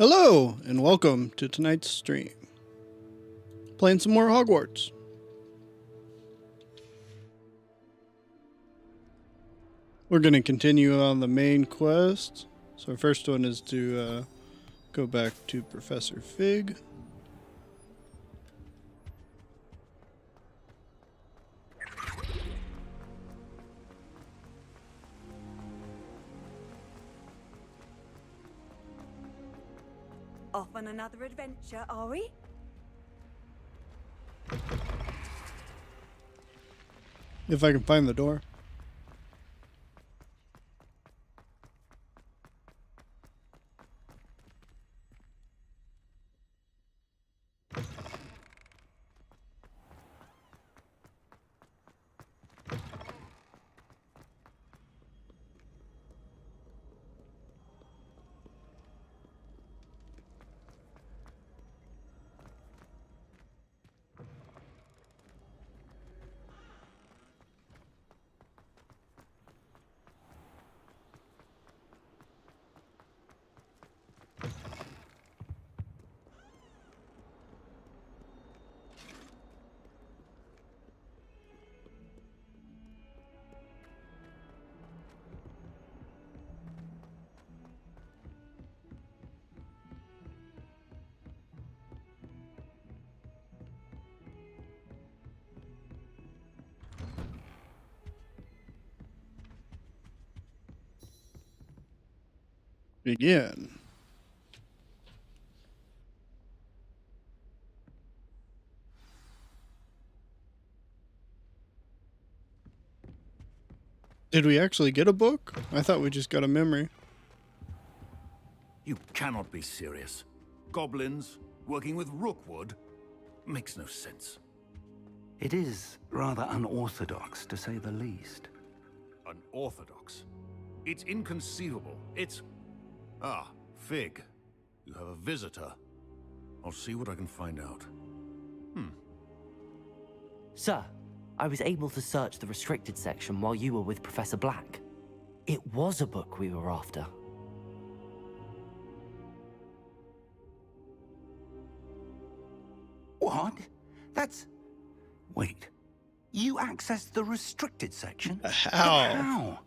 Hello, and welcome to tonight's stream. Playing some more Hogwarts. We're going to continue on the main quest. So our first one is to go back to Professor Fig. Off on another adventure, are we? If I can find the door. Begin. Did we actually get a book? I thought we just got a memory. You cannot be serious. Goblins working with Rookwood makes no sense. It is rather unorthodox, to say the least. Unorthodox? It's inconceivable. It's... Ah, Fig. You have a visitor. I'll see what I can find out. Sir, I was able to search the restricted section while you were with Professor Black. It was a book we were after. What? That's... Wait. You accessed the restricted section? How? How?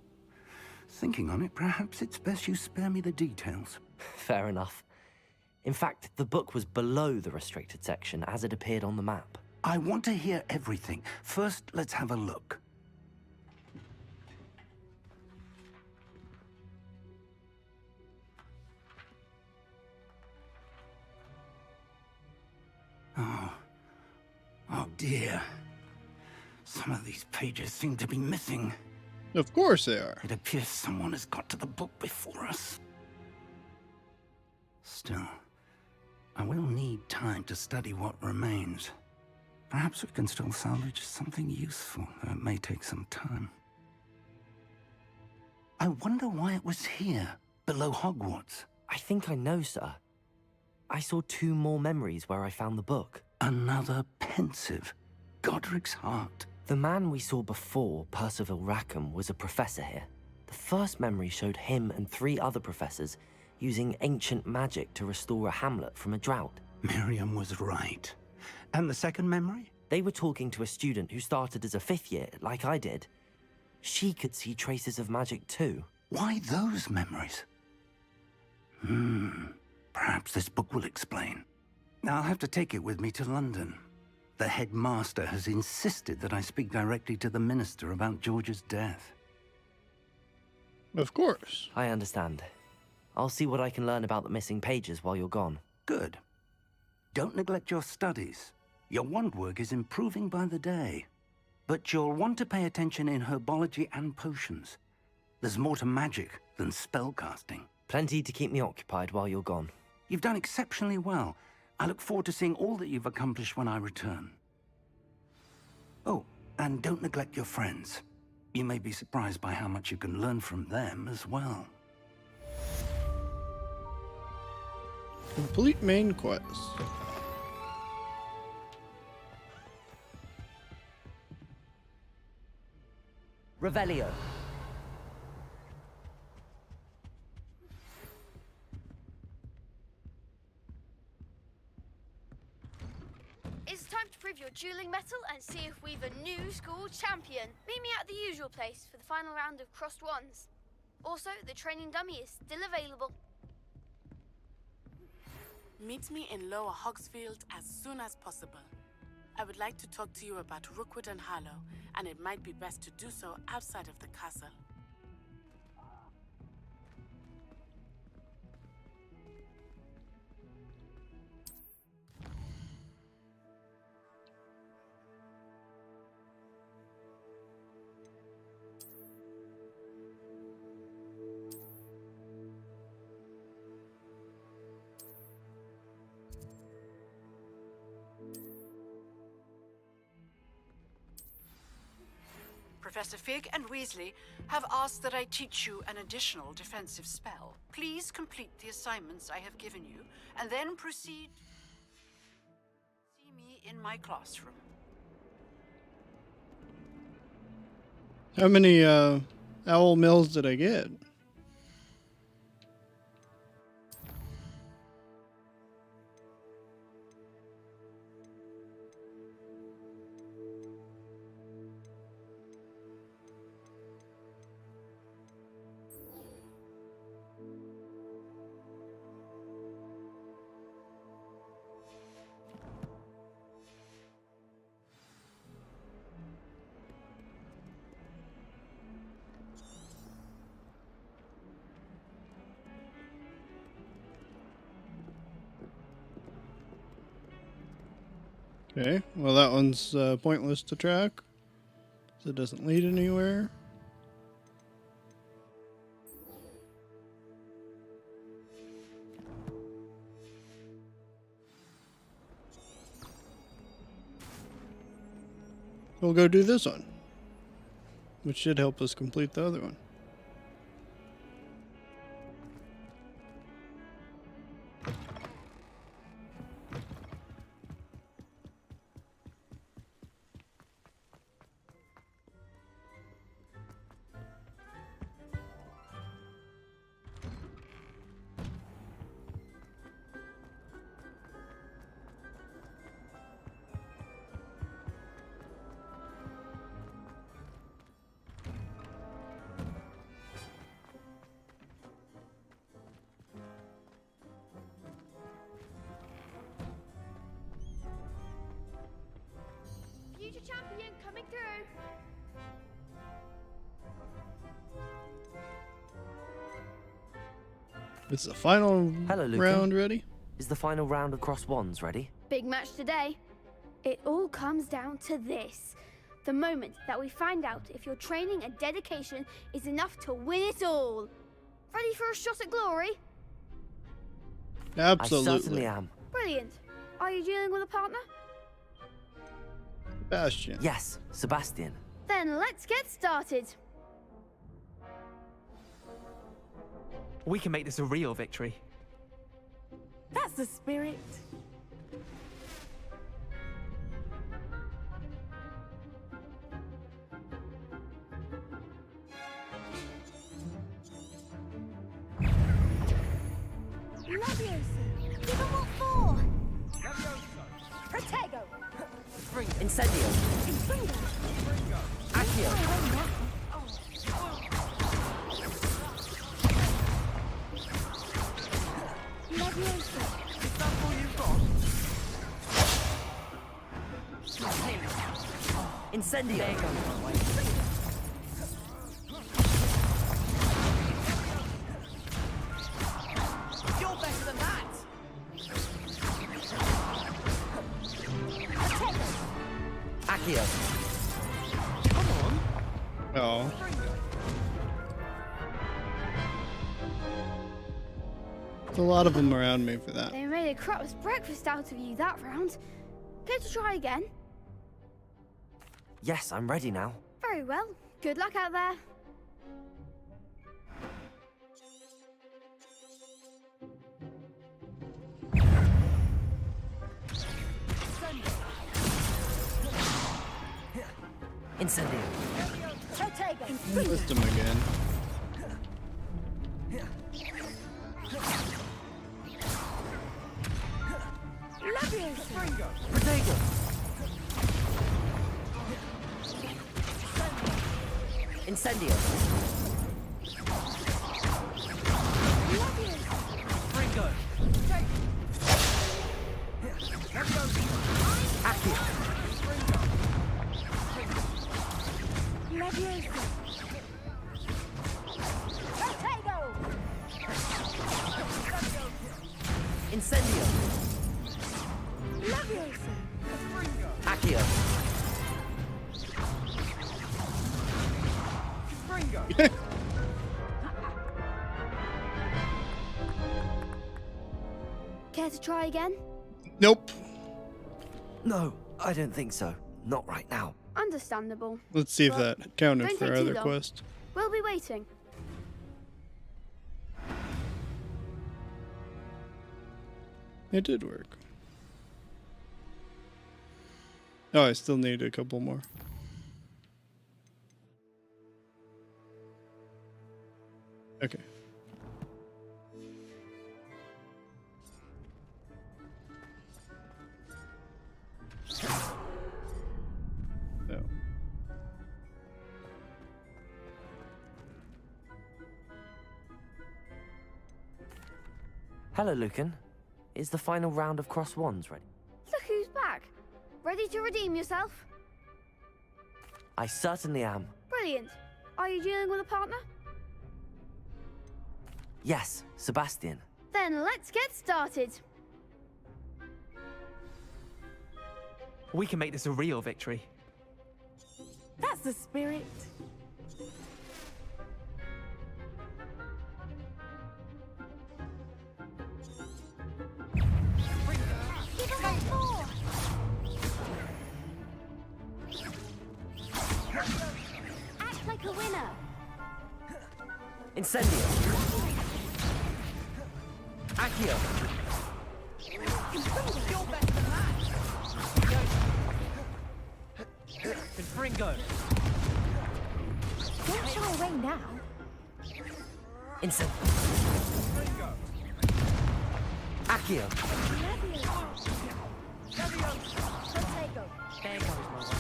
Thinking on it, perhaps it's best you spare me the details. Fair enough. In fact, the book was below the restricted section as it appeared on the map. I want to hear everything. First, let's have a look. Oh dear. Some of these pages seem to be missing. Of course they are. It appears someone has got to the book before us. Still, I will need time to study what remains. Perhaps we can still salvage something useful, though it may take some time. I wonder why it was here, below Hogwarts. I think I know, sir. I saw 2 more memories where I found the book. Another pensive. Godric's heart. The man we saw before, Percival Rackham, was a professor here. The first memory showed him and 3 other professors using ancient magic to restore a hamlet from a drought. Miriam was right. And the second memory? They were talking to a student who started as a 5th year, like I did. She could see traces of magic too. Why those memories? Perhaps this book will explain. I'll have to take it with me to London. The headmaster has insisted that I speak directly to the minister about George's death. Of course. I understand. I'll see what I can learn about the missing pages while you're gone. Good. Don't neglect your studies. Your wand work is improving by the day. But you'll want to pay attention in herbology and potions. There's more to magic than spellcasting. Plenty to keep me occupied while you're gone. You've done exceptionally well. I look forward to seeing all that you've accomplished when I return. Oh, and don't neglect your friends. You may be surprised by how much you can learn from them as well. Complete main quest. Revelio. dueling metal and see if we've a new school champion. Meet me at the usual place for the final round of crossed wands. Also, the training dummy is still available. Meet me in Lower Hogsfield as soon as possible. I would like to talk to you about Rookwood and Harlow, and it might be best to do so outside of the castle. Professor Fig and Weasley have asked that I teach you an additional defensive spell. Please complete the assignments I have given you, and then proceed. See me in my classroom. How many owl mills did I get? Okay, well that one's pointless to track, so it doesn't lead anywhere. We'll go do this one, which should help us complete the other one. Future champion coming through. Is the final Hello, Luca. round ready? Is the final round of cross wands ready? Big match today. It all comes down to this. The moment that we find out if your training and dedication is enough to win it all. Ready for a shot at glory? Absolutely. I certainly am. Brilliant. Are you dealing with a partner? Bastion. Yes, Sebastian. Then let's get started. We can make this a real victory. That's the spirit. Leviosa! Give them what for! Protego! Incendio. Accio. Leviosa! Is that all you've got? Incendio. There goes my way. You're better than that! Accio. Come on! Oh. There's a lot of them around me for that. They made a crap's breakfast out of you that round. Care to try again? Yes, I'm ready now. Very well. Good luck out there. Incendio. Wisdom again. Leviosa! Protego. Incendio. Ringo. Accio. Incendio. Accio. Care to try again? Nope. No, I don't think so. Not right now. Understandable. Let's see if that counted Don't for take our too other long. quest. We'll be waiting. It did work. Oh, I still need a couple more. Okay. No. Hello, Lucan. Is the final round of cross wands ready? Look who's back. Ready to redeem yourself? I certainly am. Brilliant. Are you dealing with a partner? Yes, Sebastian. Then let's get started. We can make this a real victory. That's the spirit. Act like a winner. Incendio. Accio. Ringo. Don't shy away now. Incendio. Accio. There goes my way.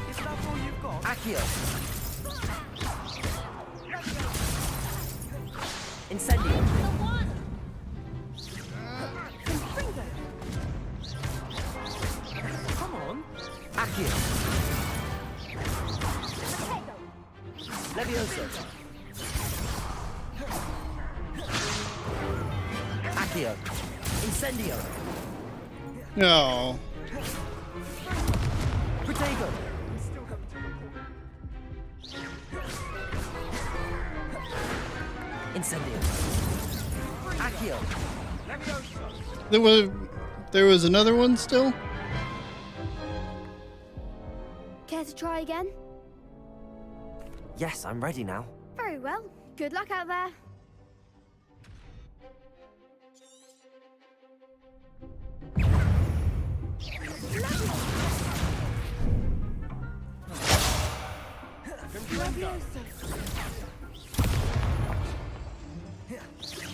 Is that all you've got? Accio. Incendio. Come on. Accio. Levioso. Accio. Incendio. No. Protego. Incendio. Accio. There was another one still? Care to try again? Yes, I'm ready now. Very well. Good luck out there.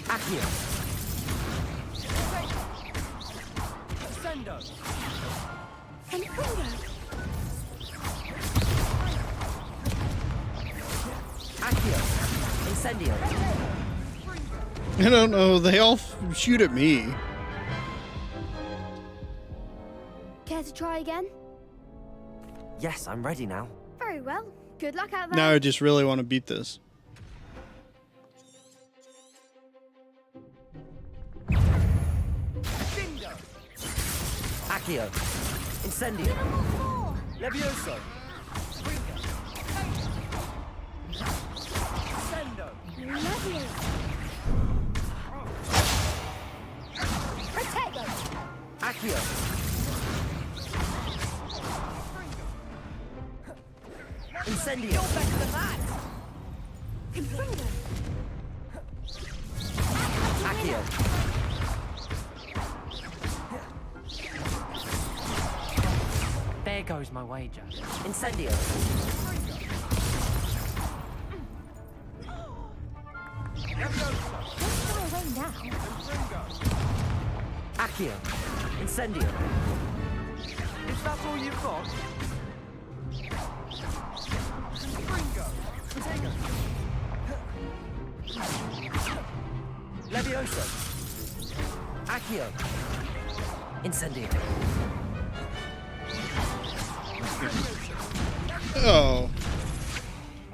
Accio. Sendo. Accio. Incendio. I don't know. They all shoot at me. Care to try again? Yes, I'm ready now. Very well. Good luck out there. Now I just really want to beat this. Accio. Incendio. Levioso. Sendo. Accio. Incendio. Accio. There goes my wager. Incendio. Accio. Incendio. Is that all you've got? Levioso. Accio. Incendio. Oh.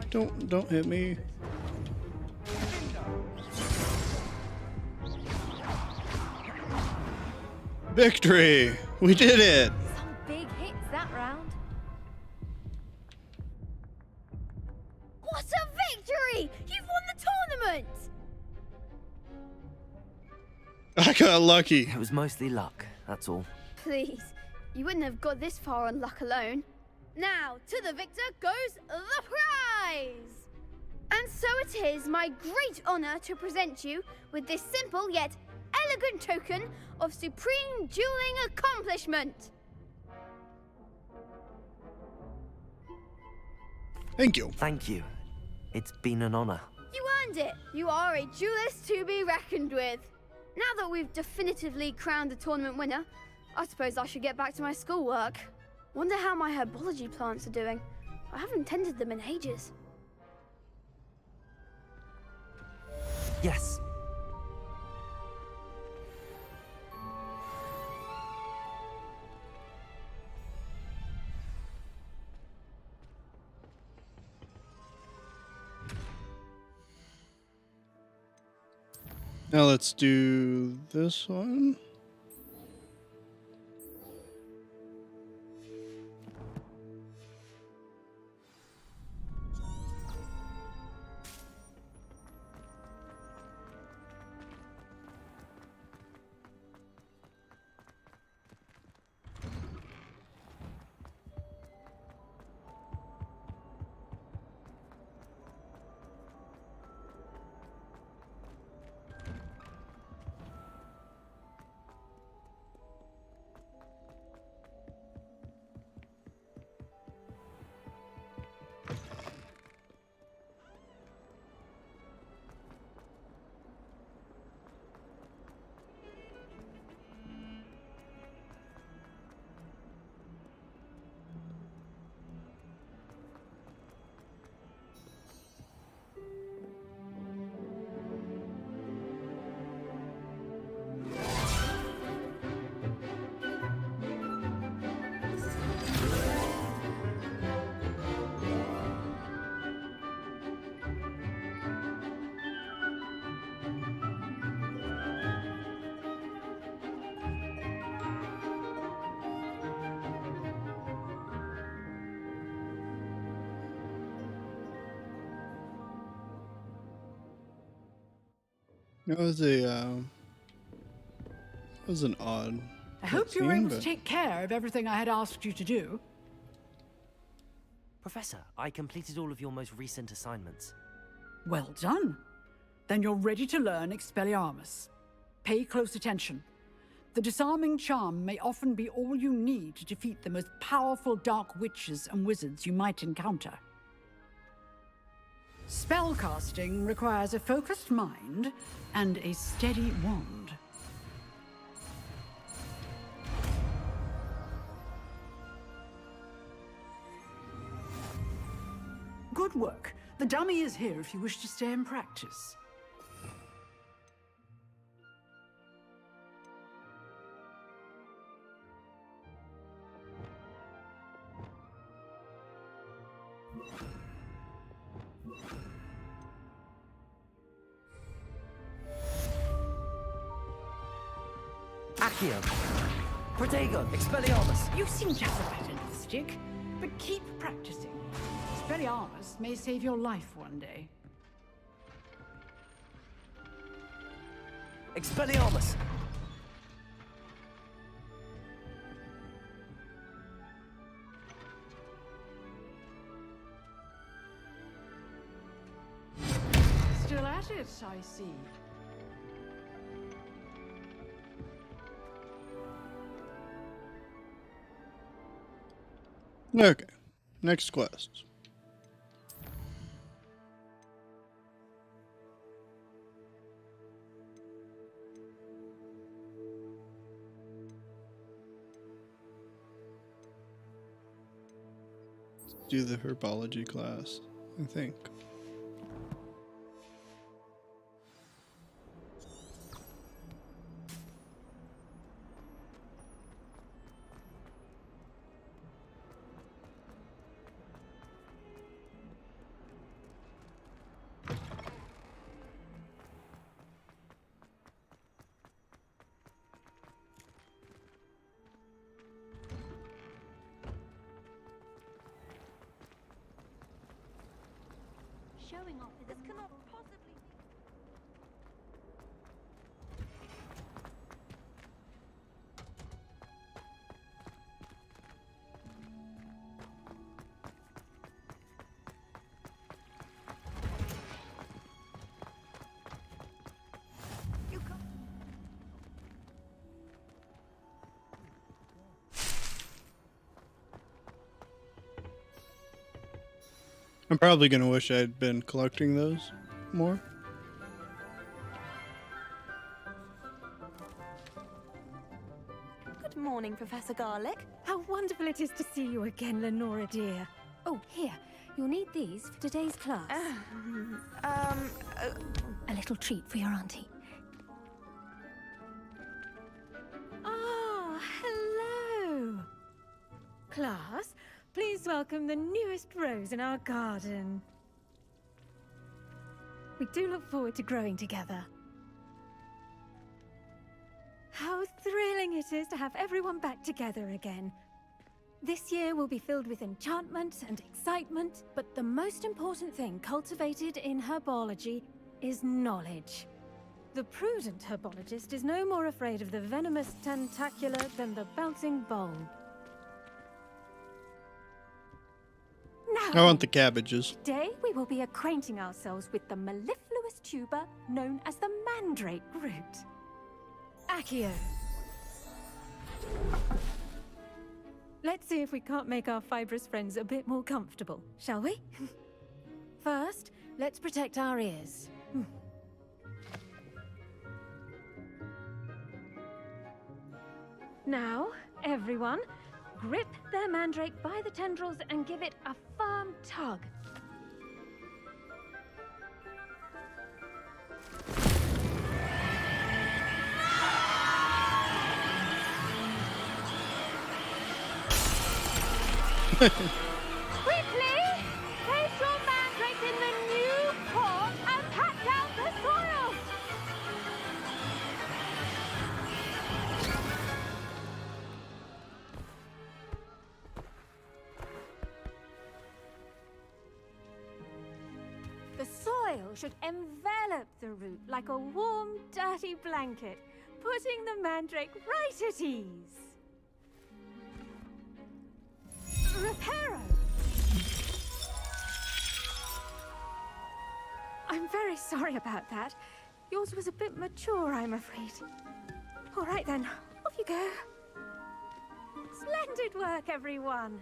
Don't hit me. Victory! We did it! Some big hits that round. What a victory! You've won the tournament! I got lucky. It was mostly luck, that's all. Please, you wouldn't have got this far on luck alone. Now, to the victor goes the prize! And so it is my great honor to present you with this simple yet elegant token of supreme dueling accomplishment. Thank you. Thank you. It's been an honor. You earned it. You are a duelist to be reckoned with. Now that we've definitively crowned the tournament winner, I suppose I should get back to my schoolwork. Wonder how my herbology plants are doing. I haven't tended them in ages. Yes. Now let's do this one. That was an odd. I hope you were able to but- take care of everything I had asked you to do. Professor, I completed all of your most recent assignments. Well done. Then you're ready to learn Expelliarmus. Pay close attention. The disarming charm may often be all you need to defeat the most powerful dark witches and wizards you might encounter. Spellcasting requires a focused mind and a steady wand. Good work. The dummy is here if you wish to stay and practice. Accio. Protego. Expelliarmus. You seem to have a better end of the stick, but keep practicing. Expelliarmus may save your life one day. Expelliarmus. Still at it, I see. Okay, next quest. do the herbology class, I think. Showing off this cannot possibly be. You can't. I'm probably gonna wish I'd been collecting those more. Good morning, Professor Garlick. How wonderful it is to see you again, Lenora dear. Oh, here. You'll need these for today's class. A little treat for your auntie. Ah, hello. Class, please welcome the newest rose in our garden. We do look forward to growing together. How thrilling it is to have everyone back together again. This year will be filled with enchantment and excitement, but the most important thing cultivated in herbology is knowledge. The prudent herbologist is no more afraid of the venomous tentacula than the bouncing bulb. Now, I want the cabbages. today we will be acquainting ourselves with the mellifluous tuber known as the mandrake root. Accio. Let's see if we can't make our fibrous friends a bit more comfortable, shall we? First, let's protect our ears. Now, everyone, grip their mandrake by the tendrils and give it a firm tug. Quickly! Place your mandrake in the new pot and pat down the soil! The soil should envelop the root like a warm, dirty blanket, putting the mandrake right at ease. Reparo! I'm very sorry about that. Yours was a bit mature, I'm afraid. All right then, off you go. Splendid work, everyone.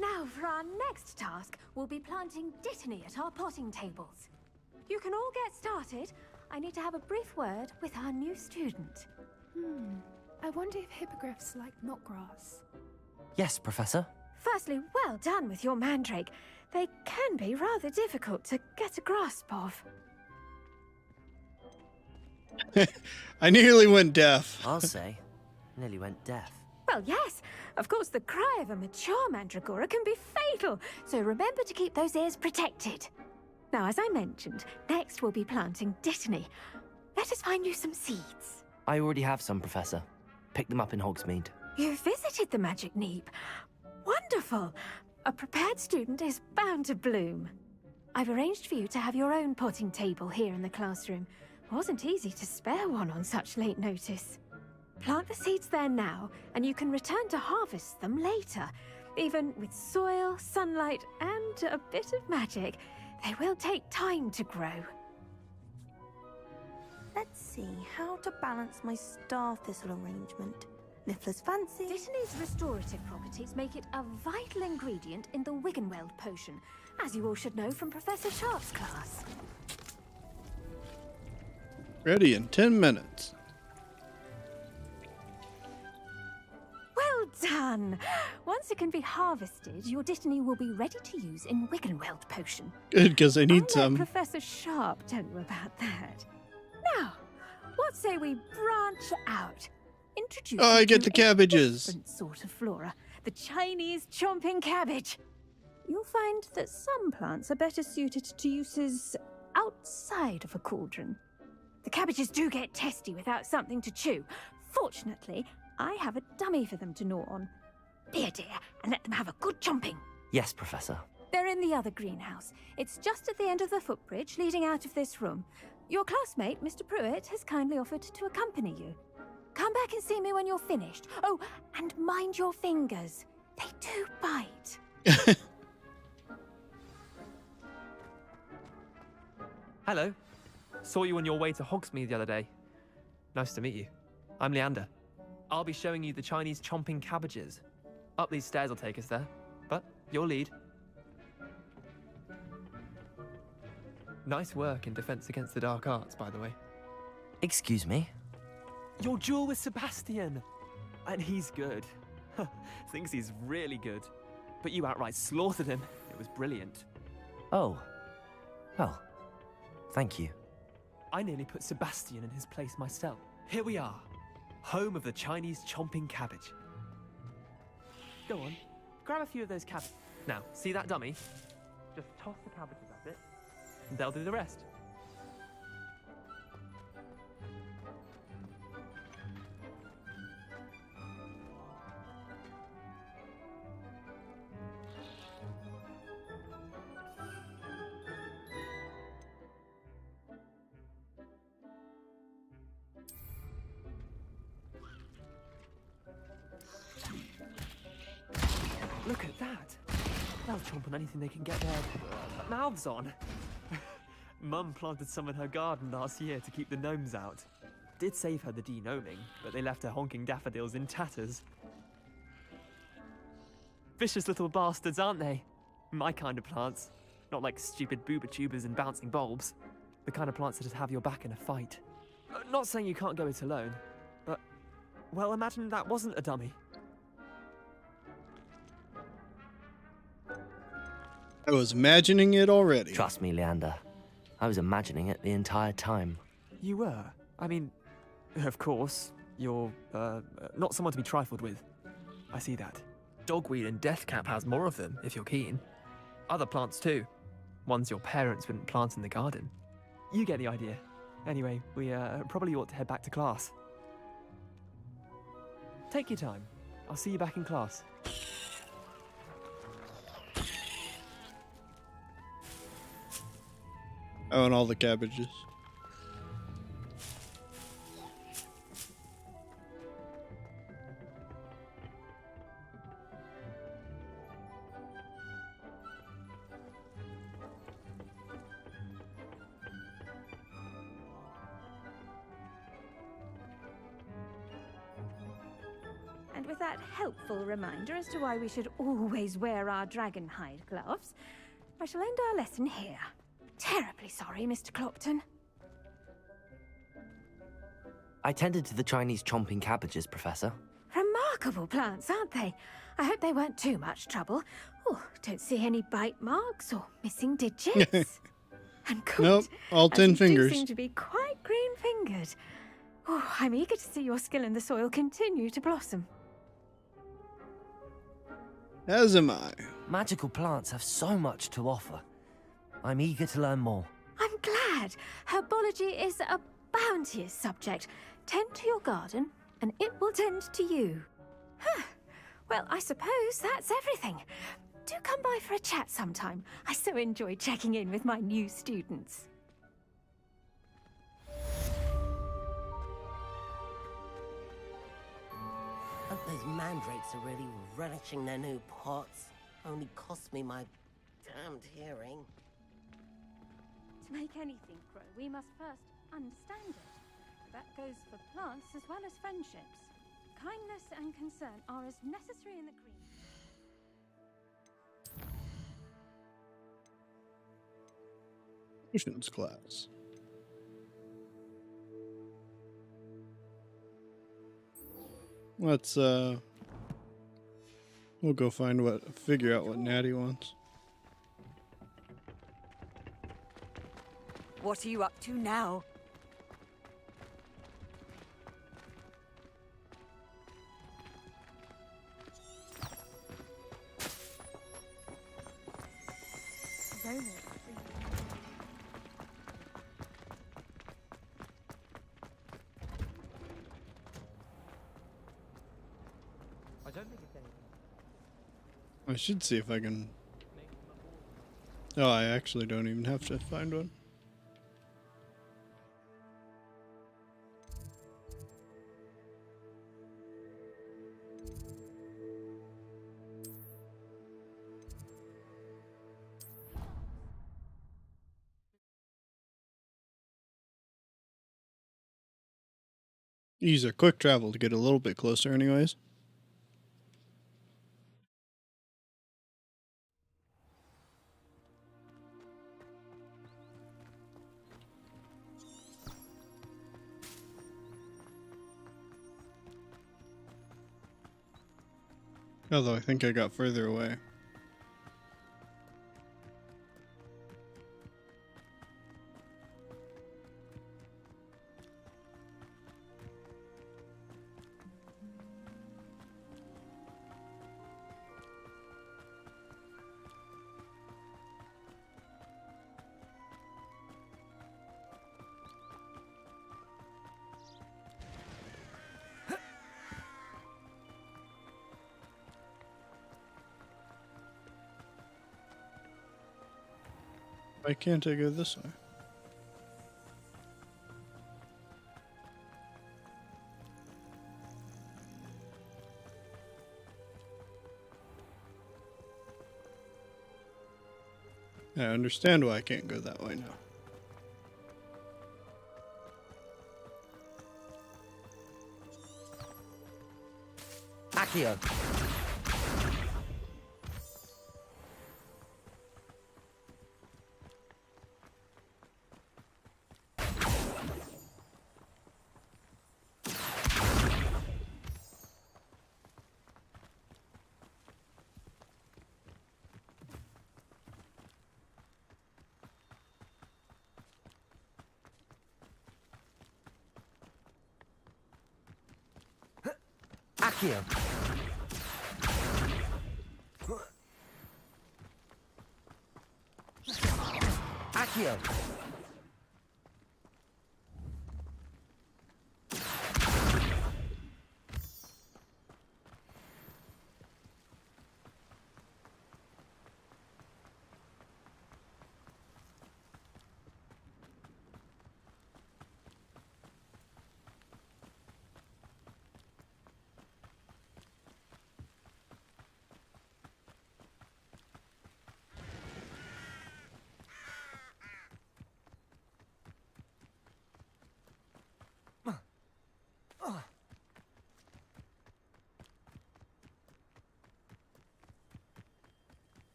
Now, for our next task, we'll be planting dittany at our potting tables. You can all get started. I need to have a brief word with our new student. I wonder if hippogriffs like knotgrass. Yes, Professor. Firstly, well done with your mandrake. They can be rather difficult to get a grasp of. I nearly went deaf. I'll say. Nearly went deaf. Well, yes. Of course, the cry of a mature mandragora can be fatal, so remember to keep those ears protected. Now, as I mentioned, next we'll be planting dittany. Let us find you some seeds. I already have some, Professor. Picked them up in Hogsmeade. You visited the Magic Neep. Wonderful. A prepared student is bound to bloom. I've arranged for you to have your own potting table here in the classroom. Wasn't easy to spare one on such late notice. Plant the seeds there now, and you can return to harvest them later. Even with soil, sunlight, and a bit of magic, they will take time to grow. Let's see how to balance my star thistle arrangement. Niffler's fancy. Dittany's restorative properties make it a vital ingredient in the Wiggenweld potion, as you all should know from Professor Sharp's class. Ready in 10 minutes. Well done. Once it can be harvested, your Dittany will be ready to use in Wiggenweld potion. Good, because I need I'll some. let Professor Sharp tell you about that. Now, what say we branch out? Introduce Oh, I you get to the a cabbages. different sort of flora, the Chinese chomping cabbage. You'll find that some plants are better suited to uses outside of a cauldron. The cabbages do get testy without something to chew. Fortunately, I have a dummy for them to gnaw on. Be a dear and let them have a good chomping. Yes, Professor. They're in the other greenhouse. It's just at the end of the footbridge leading out of this room. Your classmate, Mr. Pruitt, has kindly offered to accompany you. Come back and see me when you're finished. Oh, and mind your fingers. They do bite. Hello. Saw you on your way to Hogsmeade the other day. Nice to meet you. I'm Leander. I'll be showing you the Chinese chomping cabbages. Up these stairs will take us there, but your lead. Nice work in Defense Against the Dark Arts, by the way. Excuse me? Your duel with Sebastian! And he's good. Thinks he's really good. But you outright slaughtered him. It was brilliant. Oh. Well, thank you. I nearly put Sebastian in his place myself. Here we are. Home of the Chinese chomping cabbage. Go on. Grab a few of those cabbages. Now, see that dummy? Just toss the cabbages at it, and they'll do the rest. Look at that! They'll chomp on anything they can get their mouths on. Mum planted some in her garden last year to keep the gnomes out. Did save her the de-gnoming, but they left her honking daffodils in tatters. Vicious little bastards, aren't they? My kind of plants. Not like stupid booba tubers and bouncing bulbs. The kind of plants that just have your back in a fight. Not saying you can't go it alone, but, well, imagine that wasn't a dummy. I was imagining it already. Trust me, Leander. I was imagining it the entire time. You were? I mean, of course, you're, not someone to be trifled with. I see that. Dogweed and deathcap has more of them, if you're keen. Other plants too. Ones your parents wouldn't plant in the garden. You get the idea. Anyway, we, probably ought to head back to class. Take your time. I'll see you back in class. I want all the cabbages. And with that helpful reminder as to why we should always wear our dragonhide gloves, I shall end our lesson here. Terribly sorry, Mr. Clopton. I tended to the Chinese chomping cabbages, Professor. Remarkable plants, aren't they? I hope they weren't too much trouble. Oh, don't see any bite marks or missing digits. And good. Nope, all 10 you fingers. do seem to be quite green-fingered. Oh, I'm eager to see your skill in the soil continue to blossom. As am I. Magical plants have so much to offer. I'm eager to learn more. I'm glad. Herbology is a bounteous subject. Tend to your garden, and it will tend to you. Huh. Well, I suppose that's everything. Do come by for a chat sometime. I so enjoy checking in with my new students. Hope those mandrakes are really relishing their new pots. Only cost me my damned hearing. To make anything grow, we must first understand it. That goes for plants as well as friendships. Kindness and concern are as necessary in the green. Potions class. Let's We'll go figure out what Natty wants. What are you up to now? I should see if I can... Oh, I actually don't even have to find one. Use a quick travel to get a little bit closer anyways. Although I think I got further away. Why can't I go this way? I understand why I can't go that way now. Accio. Accio. Accio.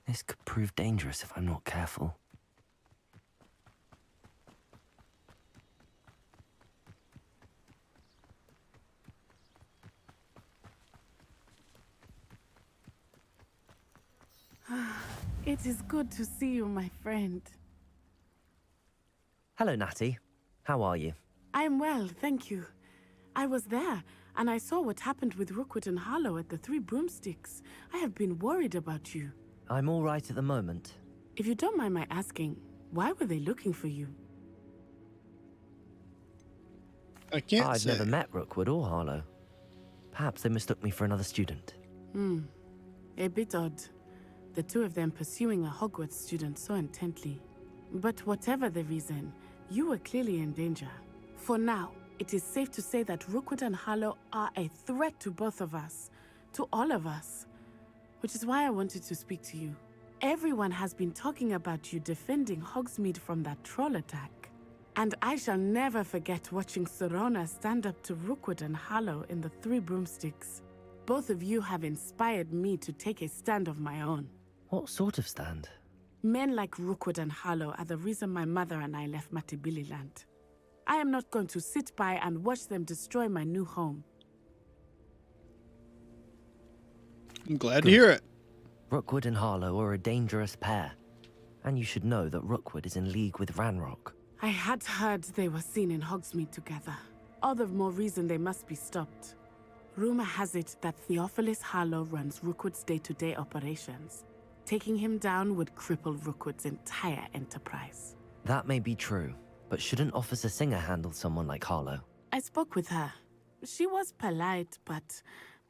This could prove dangerous if I'm not careful. It is good to see you, my friend. Hello, Natty. How are you? I am well, thank you. I was there, and I saw what happened with Rookwood and Harlow at the Three Broomsticks. I have been worried about you. I'm all right at the moment. If you don't mind my asking, why were they looking for you? I can't I've say. never met Rookwood or Harlow. Perhaps they mistook me for another student. A bit odd. The two of them pursuing a Hogwarts student so intently. But whatever the reason, you were clearly in danger. For now, it is safe to say that Rookwood and Harlow are a threat to both of us. To all of us. Which is why I wanted to speak to you. Everyone has been talking about you defending Hogsmeade from that troll attack. And I shall never forget watching Serona stand up to Rookwood and Harlow in the Three Broomsticks. Both of you have inspired me to take a stand of my own. What sort of stand? Men like Rookwood and Harlow are the reason my mother and I left Matibili land. I am not going to sit by and watch them destroy my new home. I'm glad to hear it. Rookwood and Harlow are a dangerous pair. And you should know that Rookwood is in league with Ranrock. I had heard they were seen in Hogsmeade together. All the more reason they must be stopped. Rumor has it that Theophilus Harlow runs Rookwood's day-to-day operations. Taking him down would cripple Rookwood's entire enterprise. That may be true, but shouldn't Officer Singer handle someone like Harlow? I spoke with her. She was polite, but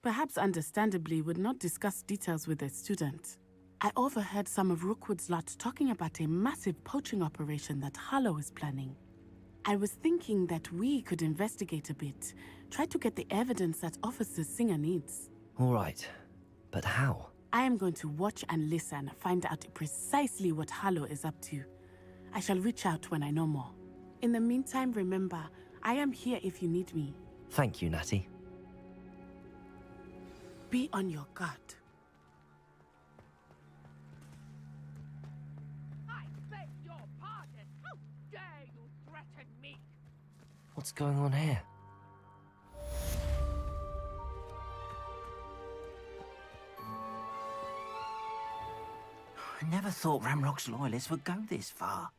perhaps understandably would not discuss details with a student. I overheard some of Rookwood's lot talking about a massive poaching operation that Harlow is planning. I was thinking that we could investigate a bit, try to get the evidence that Officer Singer needs. All right, but how? I am going to watch and listen, find out precisely what Harlow is up to. I shall reach out when I know more. In the meantime, remember, I am here if you need me. Thank you, Natty. Be on your guard. I beg your pardon. How dare you threaten me? What's going on here? I never thought Ranrock's loyalists would go this far.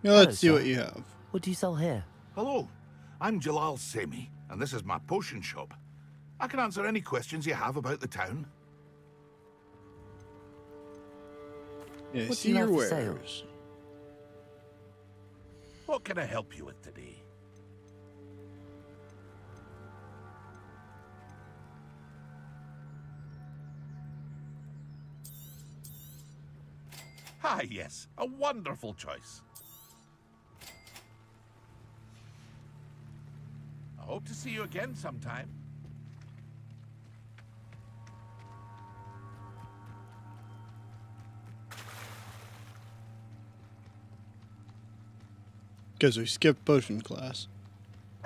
Now let's see what you have. What do you sell here? Hello, I'm Jalal Semi, and this is my potion shop. I can answer any questions you have about the town. Yeah, What see do you your have for sale? wares. What can I help you with today? Ah, yes, a wonderful choice. I hope to see you again sometime. Because we skipped potion class.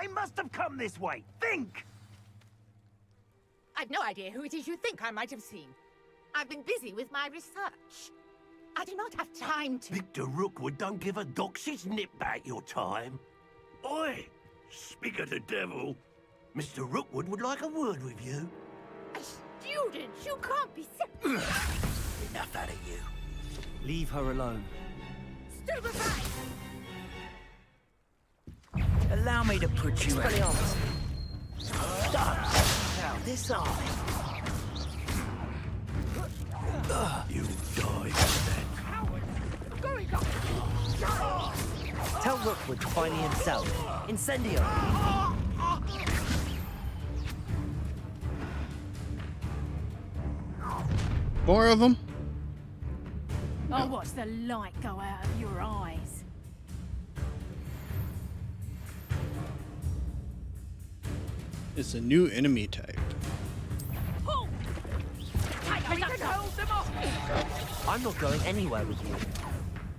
They must have come this way. Think! I've no idea who it is you think I might have seen. I've been busy with my research. I do not have time to... Victor Rookwood don't give a doxy's nip back your time. Oi! Speak of the devil. Mr. Rookwood would like a word with you. A student? You can't be... Enough out of you. Leave her alone. Stupefy! Allow me to put you out. Now, this eye. You died then. Tell Rookwood to find me himself. Incendio! More of them? I'll watch the light go out of your eyes. It's a new enemy type. I can hold them off! I'm not going anywhere with you.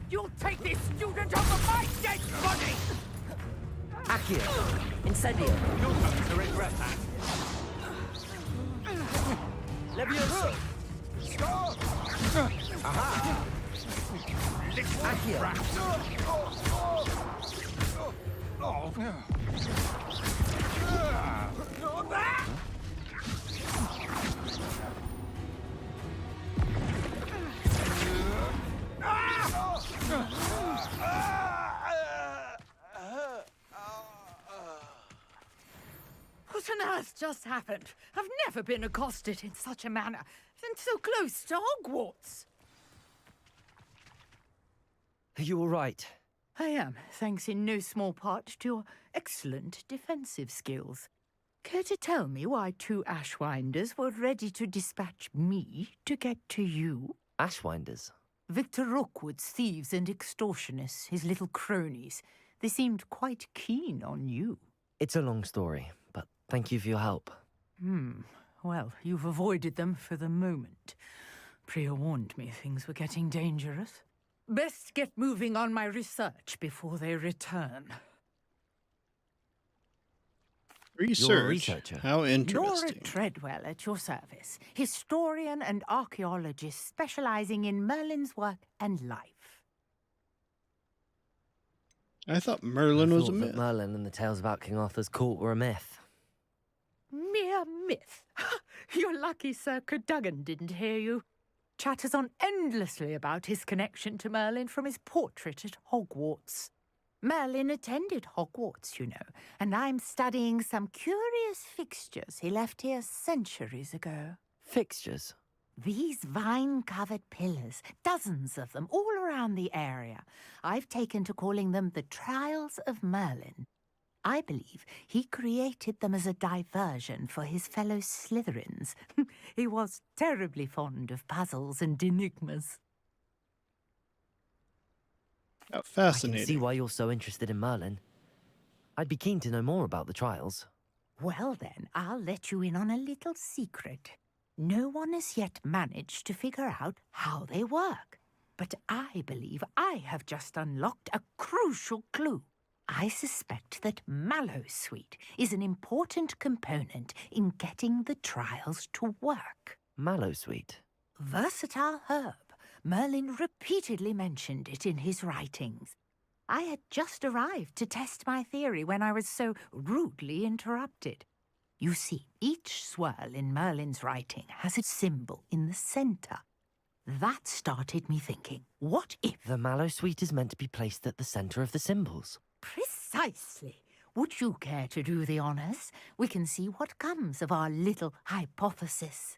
You'll take this student over my dead body! Accio! Incendio! You're going to regret that. Levioso! Aha! Accio! What on earth just happened? I've never been accosted in such a manner, and so close to Hogwarts. Are you all right? I am, thanks in no small part to your excellent defensive skills. Care to tell me why two Ashwinders were ready to dispatch me to get to you? Ashwinders? Victor Rookwood's thieves and extortionists, his little cronies. They seemed quite keen on you. It's a long story, but thank you for your help. Well, you've avoided them for the moment. Priya warned me things were getting dangerous. Best get moving on my research before they return. Research. How Nora interesting. Treadwell at your service, historian and archaeologist specializing in Merlin's work and life. I thought Merlin was a that myth. Merlin and the tales about King Arthur's court were a myth. Mere myth. You're lucky Sir Cadogan didn't hear you. Chatters on endlessly about his connection to Merlin from his portrait at Hogwarts. Merlin attended Hogwarts, you know, and I'm studying some curious fixtures he left here centuries ago. Fixtures? These vine-covered pillars, dozens of them, all around the area. I've taken to calling them the Trials of Merlin. I believe he created them as a diversion for his fellow Slytherins. He was terribly fond of puzzles and enigmas. How fascinating. I can see why you're so interested in Merlin. I'd be keen to know more about the trials. Well then, I'll let you in on a little secret. No one has yet managed to figure out how they work. But I believe I have just unlocked a crucial clue. I suspect that Mallowsweet is an important component in getting the trials to work. Mallowsweet? Versatile herb. Merlin repeatedly mentioned it in his writings. I had just arrived to test my theory when I was so rudely interrupted. You see, each swirl in Merlin's writing has a symbol in the center. That started me thinking, what if... The Mallowsweet is meant to be placed at the center of the symbols. Precisely. Would you care to do the honors? We can see what comes of our little hypothesis.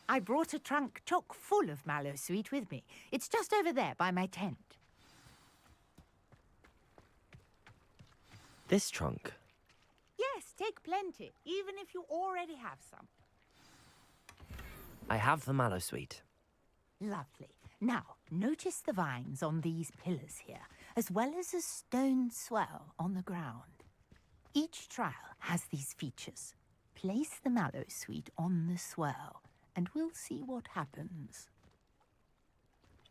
I brought a trunk chock full of Mallowsweet with me. It's just over there by my tent. This trunk? Yes, take plenty, even if you already have some. I have the Mallowsweet. Lovely. Now, notice the vines on these pillars here, as well as a stone swell on the ground. Each trial has these features. Place the Mallowsweet on the swell, and we'll see what happens.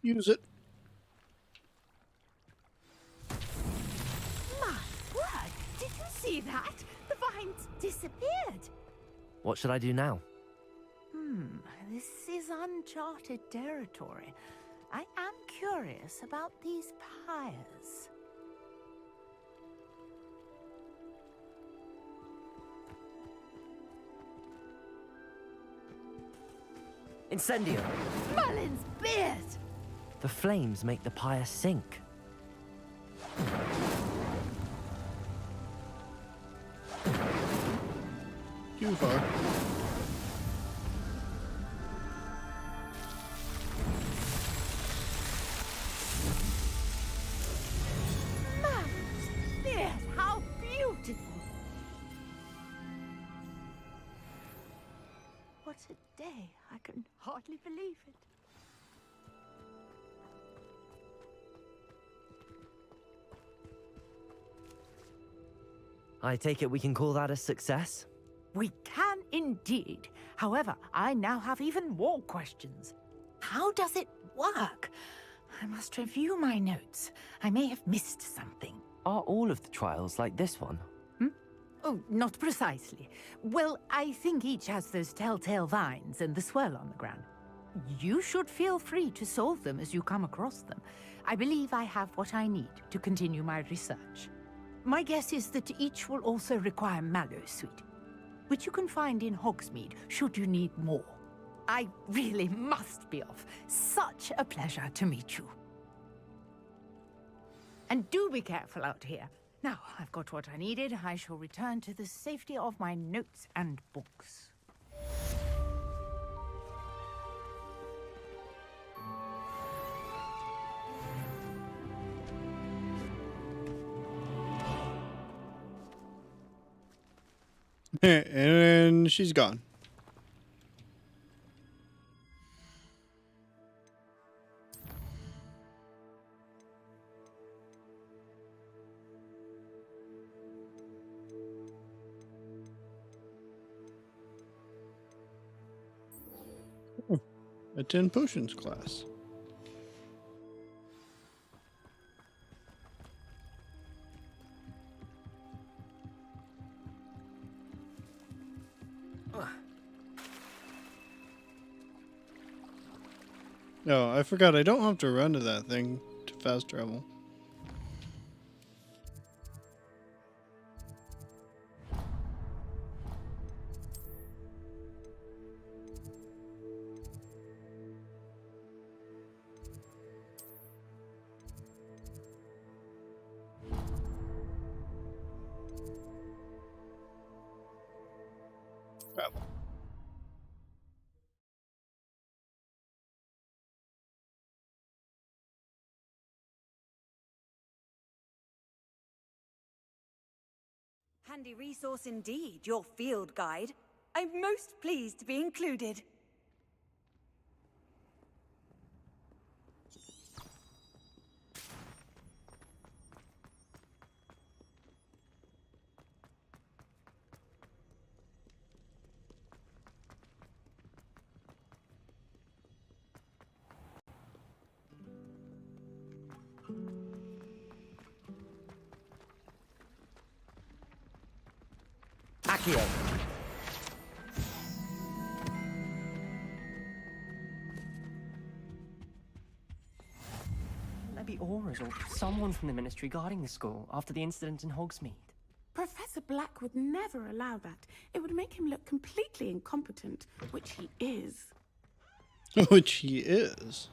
Use it. My word! Did you see that? The vines disappeared. What should I do now? This is uncharted territory. I am curious about these pyres. Incendio! Merlin's beard! The flames make the pyre sink. Too far. Merlin's beard! How beautiful! What a day! I can hardly believe it. I take it we can call that a success? We can indeed. However, I now have even more questions. How does it work? I must review my notes. I may have missed something. Are all of the trials like this one? Oh, not precisely. Well, I think each has those telltale vines and the swirl on the ground. You should feel free to solve them as you come across them. I believe I have what I need to continue my research. My guess is that each will also require Mallowsweet, which you can find in Hogsmeade should you need more. I really must be off. Such a pleasure to meet you. And do be careful out here. Now, I've got what I needed. I shall return to the safety of my notes and books. And she's gone. A 10 potions class. No, I forgot. I don't have to run to that thing to fast travel. Travel. Handy resource indeed, your field guide. I'm most pleased to be included. Accio. There be Auras or someone from the Ministry guarding the school after the incident in Hogsmeade. Professor Black would never allow that. It would make him look completely incompetent, which he is. Which he is.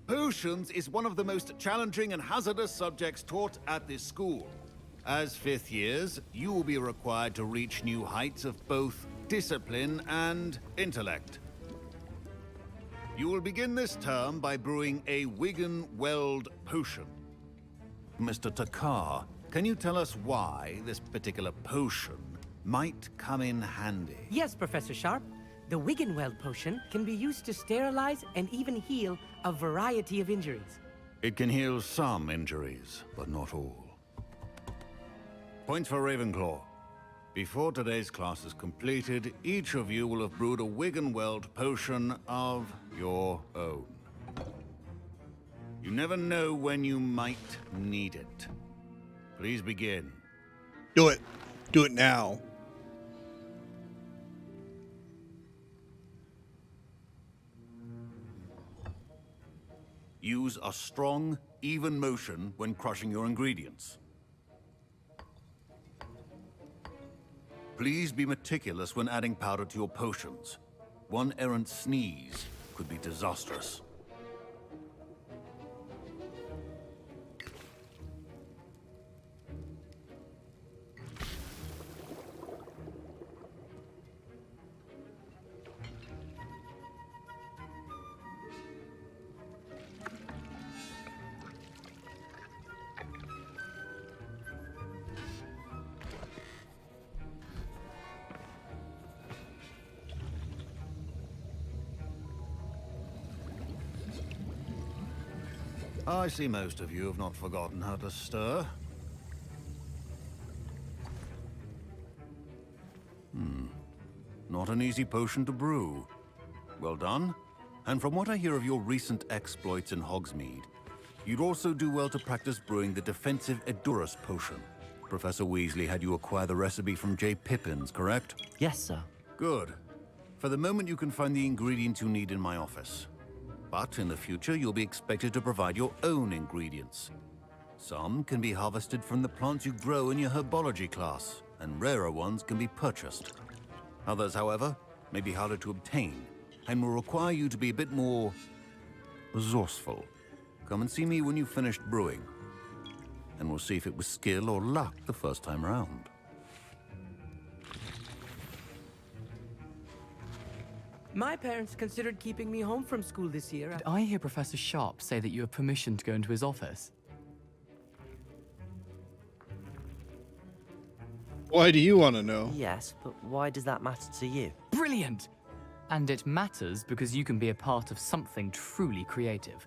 Potions is one of the most challenging and hazardous subjects taught at this school. As fifth years, you will be required to reach new heights of both discipline and intellect. You will begin this term by brewing a Wiggenweld potion. Mr. Takar, can you tell us why this particular potion might come in handy? Yes, Professor Sharp. The Wiggenweld potion can be used to sterilize and even heal a variety of injuries. It can heal some injuries, but not all. Points for Ravenclaw. Before today's class is completed, each of you will have brewed a Wiggenweld potion of your own. You never know when you might need it. Please begin. Do it. Do it now. Use a strong, even motion when crushing your ingredients. Please be meticulous when adding powder to your potions. One errant sneeze could be disastrous. I see most of you have not forgotten how to stir. Not an easy potion to brew. Well done. And from what I hear of your recent exploits in Hogsmeade, you'd also do well to practice brewing the defensive Edurus potion. Professor Weasley had you acquire the recipe from J. Pippin's, correct? Yes, sir. Good. For the moment, you can find the ingredients you need in my office. But in the future, you'll be expected to provide your own ingredients. Some can be harvested from the plants you grow in your herbology class, and rarer ones can be purchased. Others, however, may be harder to obtain, and will require you to be a bit more resourceful. Come and see me when you've finished brewing, and we'll see if it was skill or luck the first time around. My parents considered keeping me home from school this year. Did I hear Professor Sharp say that you have permission to go into his office? Why do you want to know? Yes, but why does that matter to you? Brilliant! And it matters because you can be a part of something truly creative.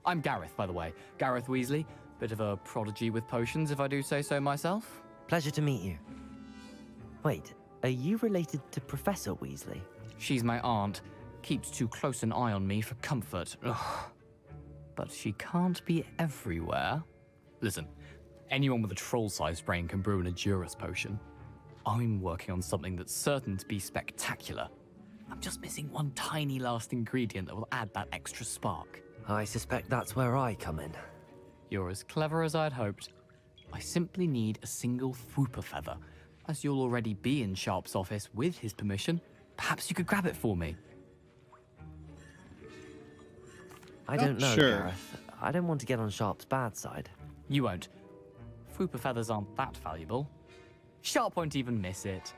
I'm Gareth, by the way. Gareth Weasley. Bit of a prodigy with potions, if I do say so myself. Pleasure to meet you. Wait, are you related to Professor Weasley? She's my aunt. keeps too close an eye on me for comfort. Ugh. But she can't be everywhere. Listen, anyone with a troll-sized brain can brew an Adurus potion. I'm working on something that's certain to be spectacular. I'm just missing one tiny last ingredient that will add that extra spark. I suspect that's where I come in. You're as clever as I'd hoped. I simply need a single Fwooper feather. As you'll already be in Sharp's office with his permission, perhaps you could grab it for me. I don't know, sure. Gareth. I don't want to get on Sharp's bad side. You won't. Fwooper feathers aren't that valuable. Sharp won't even miss it.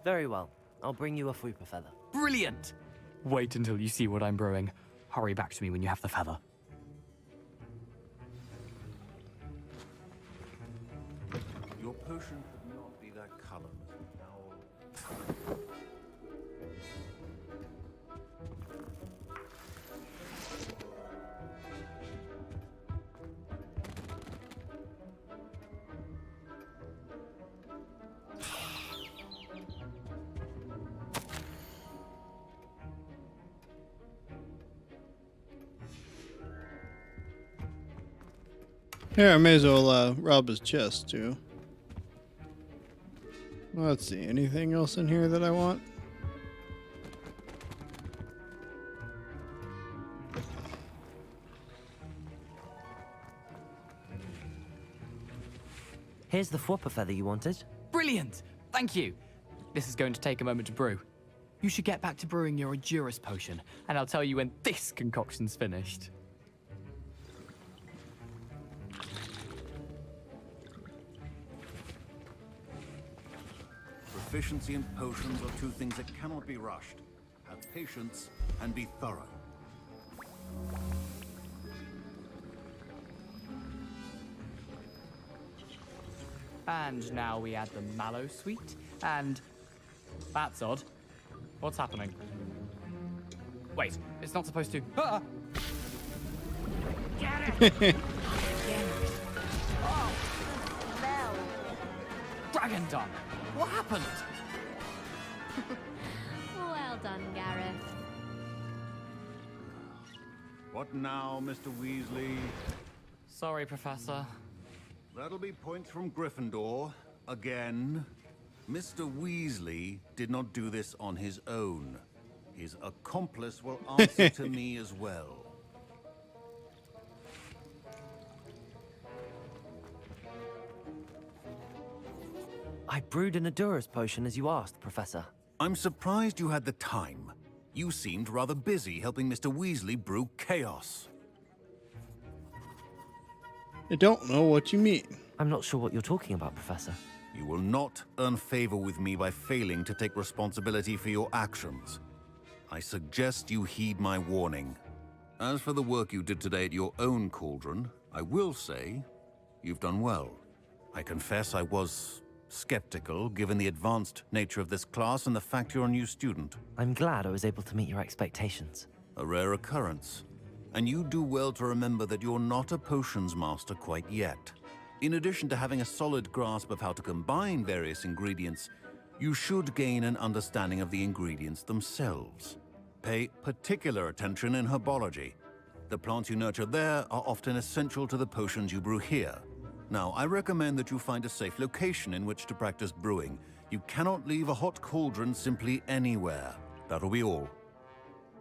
Very well. I'll bring you a Fwooper feather. Brilliant! Wait until you see what I'm brewing. Hurry back to me when you have the feather. Your potion could not be that color. Now... Here, I may as well rob his chest too. Let's see, anything else in here that I want? Here's the Fwooper feather you wanted. Brilliant! Thank you! This is going to take a moment to brew. You should get back to brewing your Adurus potion, and I'll tell you when this concoction's finished. Proficiency in potions are two things that cannot be rushed. Have patience and be thorough. And now we add the mallow sweet, and... That's odd. What's happening? Wait, it's not supposed to... Ah! Oh! Dragon dung! What happened? Well done, Gareth. What now, Mr. Weasley? Sorry, Professor. That'll be points from Gryffindor. Again. Mr. Weasley did not do this on his own. His accomplice will answer to me as well. I brewed an Adurus potion as you asked, Professor. I'm surprised you had the time. You seemed rather busy helping Mr. Weasley brew chaos. I don't know what you mean. I'm not sure what you're talking about, Professor. You will not earn favor with me by failing to take responsibility for your actions. I suggest you heed my warning. As for the work you did today at your own cauldron, I will say you've done well. I confess I was skeptical, given the advanced nature of this class and the fact you're a new student. I'm glad I was able to meet your expectations. A rare occurrence. And you do well to remember that you're not a potions master quite yet. In addition to having a solid grasp of how to combine various ingredients, you should gain an understanding of the ingredients themselves. Pay particular attention in herbology. The plants you nurture there are often essential to the potions you brew here. Now, I recommend that you find a safe location in which to practice brewing. You cannot leave a hot cauldron simply anywhere. That'll be all.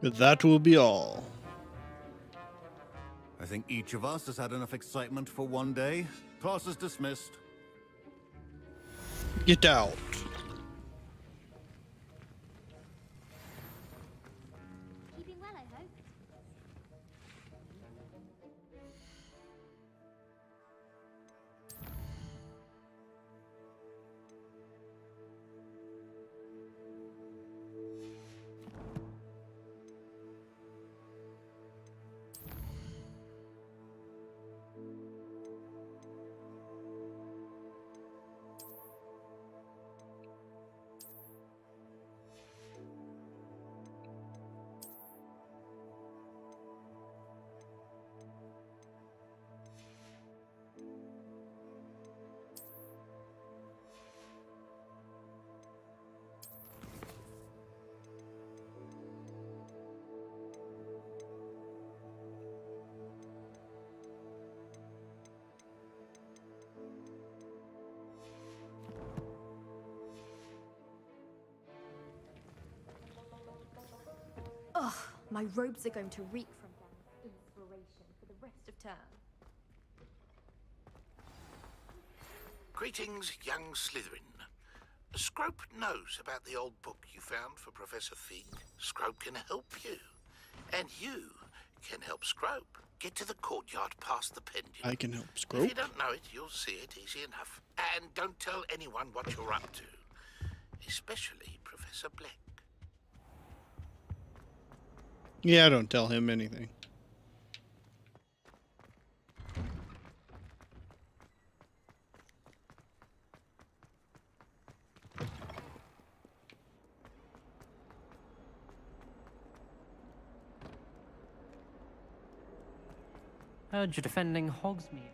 That will be all. I think each of us has had enough excitement for one day. Class is dismissed. Get out. Keeping well, I hope. My robes are going to reek from them with inspiration for the rest of term. Greetings, young Slytherin. Scrope knows about the old book you found for Professor Fig. Scrope can help you. And you can help Scrope. Get to the courtyard past the pendulum. I can help If Scrope. you don't know it, you'll see it easy enough. And don't tell anyone what you're up to. Especially Professor Black. Yeah, don't tell him anything. Heard you're defending Hogsmeade.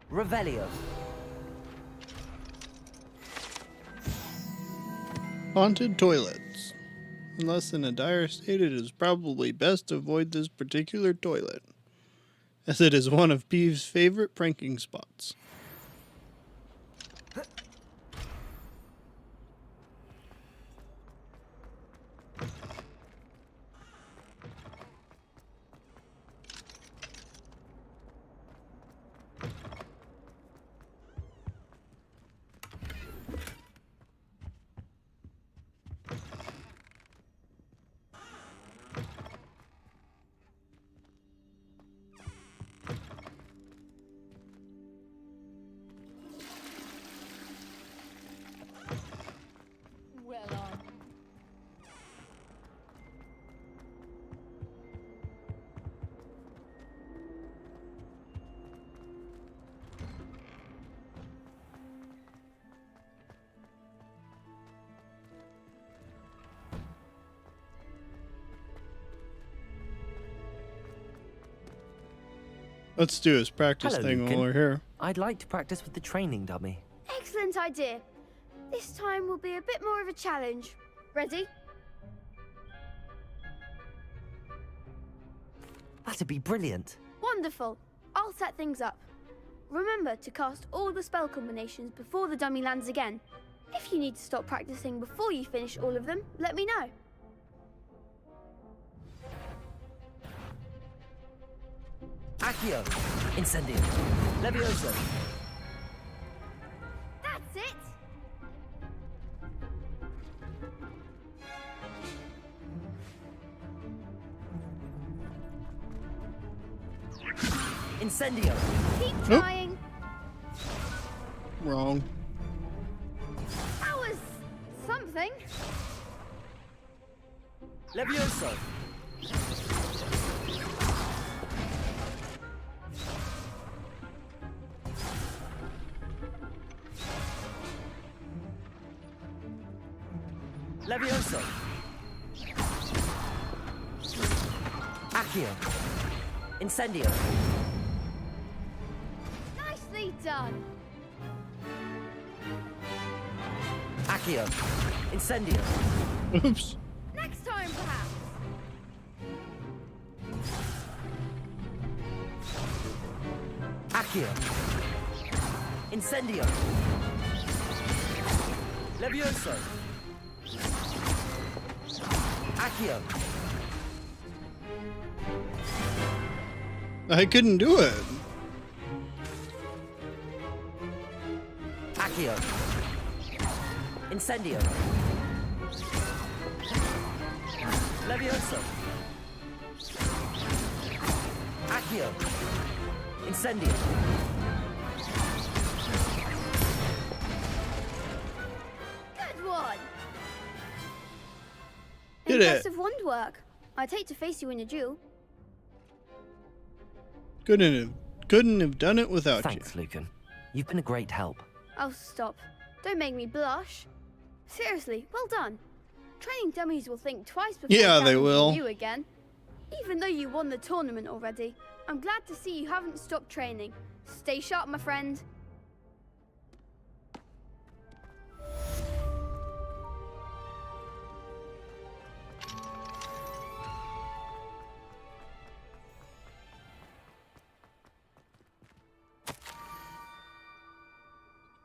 Revelio. Haunted toilets. Unless in a dire state, it is probably best to avoid this particular toilet, as it is one of Peeve's favorite pranking spots. Well on. Let's do his practice Hello, thing Lucan. while we're here. I'd like to practice with the training dummy. Excellent idea. This time will be a bit more of a challenge. Ready? That'd be brilliant. Wonderful. I'll set things up. Remember to cast all the spell combinations before the dummy lands again. If you need to stop practicing before you finish all of them, let me know. Accio. Incendio. Levioso. That's it! Incendio. Keep trying. Wrong. That was something. Levioso. Levioso. Accio. Incendio. Nicely done. Accio. Incendio. Oops. Next time, perhaps. Accio. Incendio. Levioso. Accio. I couldn't do it. Accio. Incendio. Levioso. Accio. Incendio. Good one. Did it. Impressive wand work. I'd hate to face you in a duel. Couldn't have done it without Thanks, Lucan. You've been a great help. Oh, stop. Don't make me blush. Seriously, well done. Training dummies will think twice before Yeah, they challenging will. you again. Even though you won the tournament already, I'm glad to see you haven't stopped training. Stay sharp, my friend.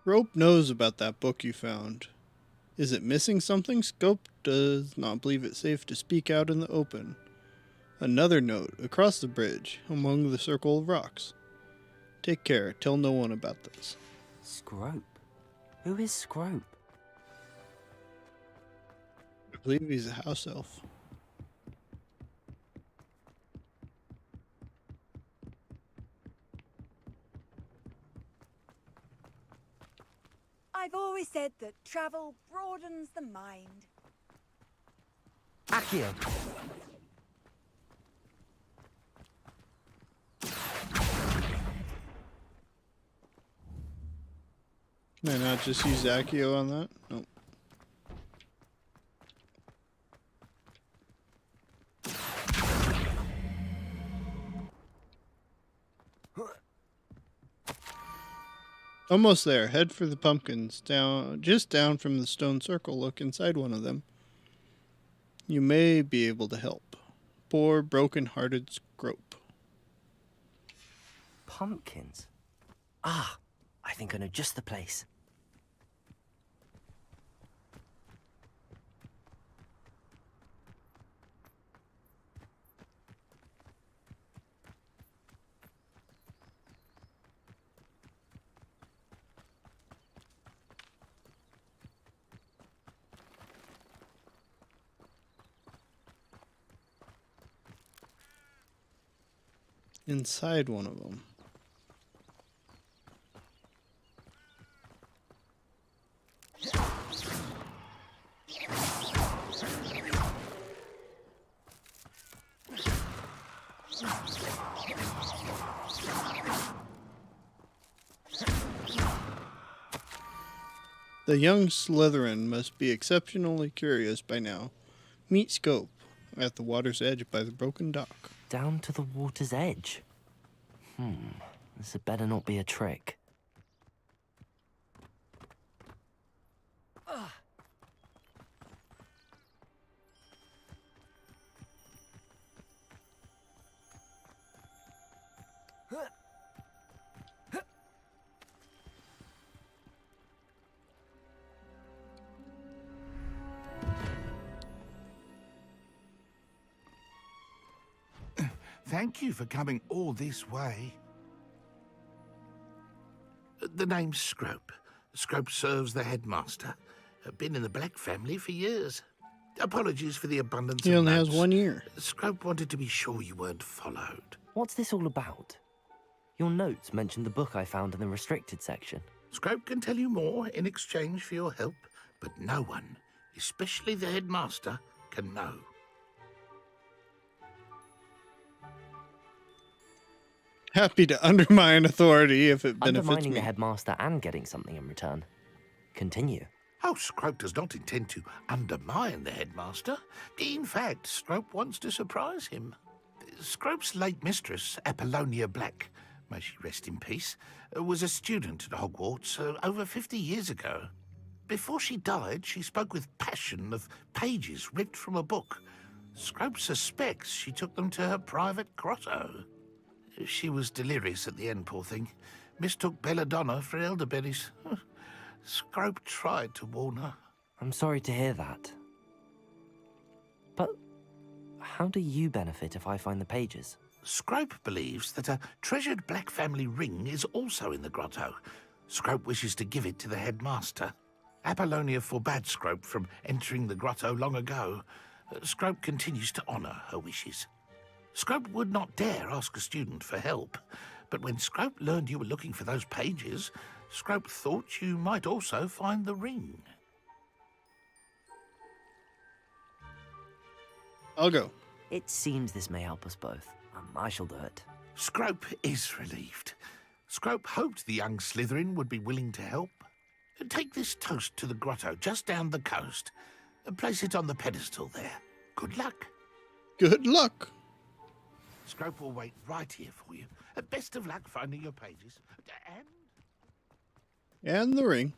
Rope knows about that book you found. Is it missing something? Scope does not believe it safe to speak out in the open. Another note across the bridge, among the circle of rocks. Take care. Tell no one about this. Scrope? Who is Scrope? I believe he's a house elf. I've always said that travel broadens the mind. Accio! Can I not just use Accio on that? Nope. Almost there. Head for the pumpkins. Just down from the stone circle. Look inside one of them. You may be able to help. Poor, broken-hearted Scrope. Pumpkins? Ah, I think I know just the place. Inside one of them. The young Slytherin must be exceptionally curious by now. Meet Scope at the water's edge by the broken dock. Down to the water's edge? This had better not be a trick. Thank you for coming all this way. The name's Scrope. Scrope serves the headmaster. Been in the Black family for years. Apologies for the abundance He of only notes. has 1 year. Scrope wanted to be sure you weren't followed. What's this all about? Your notes mentioned the book I found in the restricted section. Scrope can tell you more in exchange for your help, but no one, especially the headmaster, can know. Happy to undermine authority if it benefits Undermining me. the headmaster and getting something in return. Continue. Oh, Scrope does not intend to undermine the headmaster. In fact, Scrope wants to surprise him. Scrope's late mistress, Apollonia Black, may she rest in peace, was a student at Hogwarts over 50 years ago. Before she died, she spoke with passion of pages ripped from a book. Scrope suspects she took them to her private grotto. She was delirious at the end, poor thing. Mistook belladonna for elderberries. Scrope tried to warn her. I'm sorry to hear that. But how do you benefit if I find the pages? Scrope believes that a treasured Black family ring is also in the grotto. Scrope wishes to give it to the headmaster. Apollonia forbade Scrope from entering the grotto long ago. Scrope continues to honour her wishes. Scrope would not dare ask a student for help, but when Scrope learned you were looking for those pages, Scrope thought you might also find the ring. I'll go. It seems this may help us both. I shall do it. Scrope is relieved. Scrope hoped the young Slytherin would be willing to help. Take this toast to the grotto just down the coast. Place it on the pedestal there. Good luck. Good luck. Scrope will wait right here for you. Best of luck finding your pages. And the ring.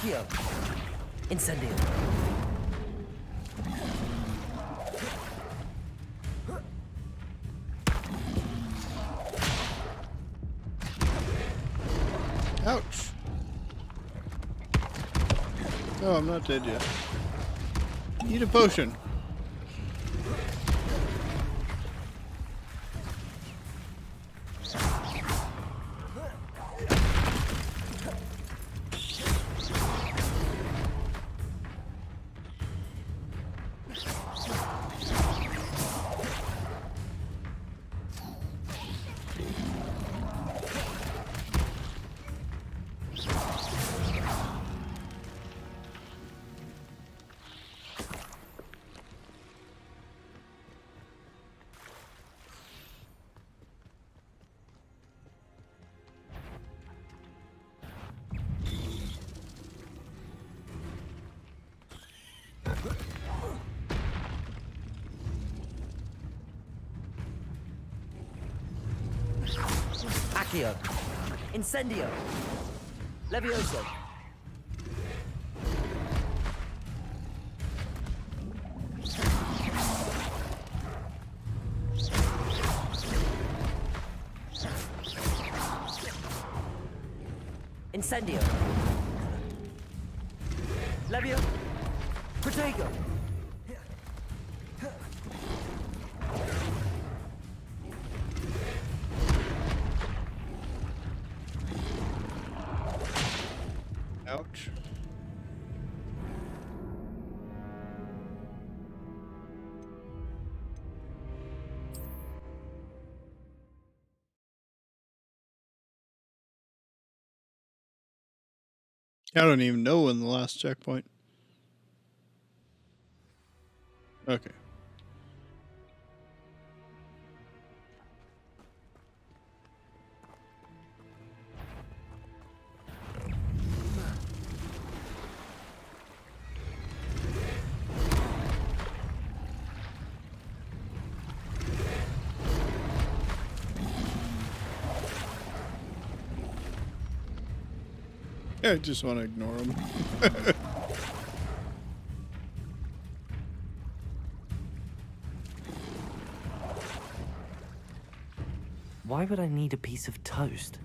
Accio. Incendio. Ouch. Oh, I'm not dead yet. Eat a potion. Accio. Incendio. Levioso. Incendio. Levio. Protego. Ouch. I don't even know when the last checkpoint. Okay. I just want to ignore him. Why would I need a piece of toast?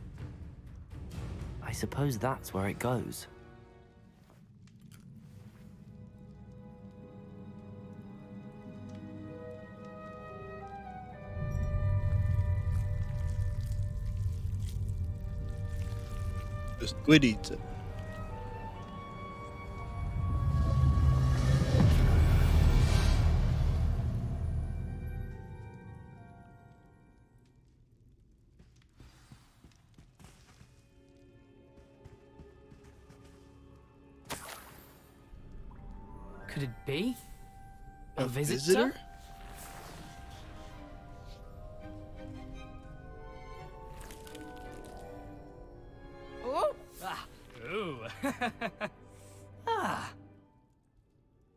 I suppose that's where it goes. The squid eats it. Could it be? A visitor? Oh! Ah! Ooh! Ah!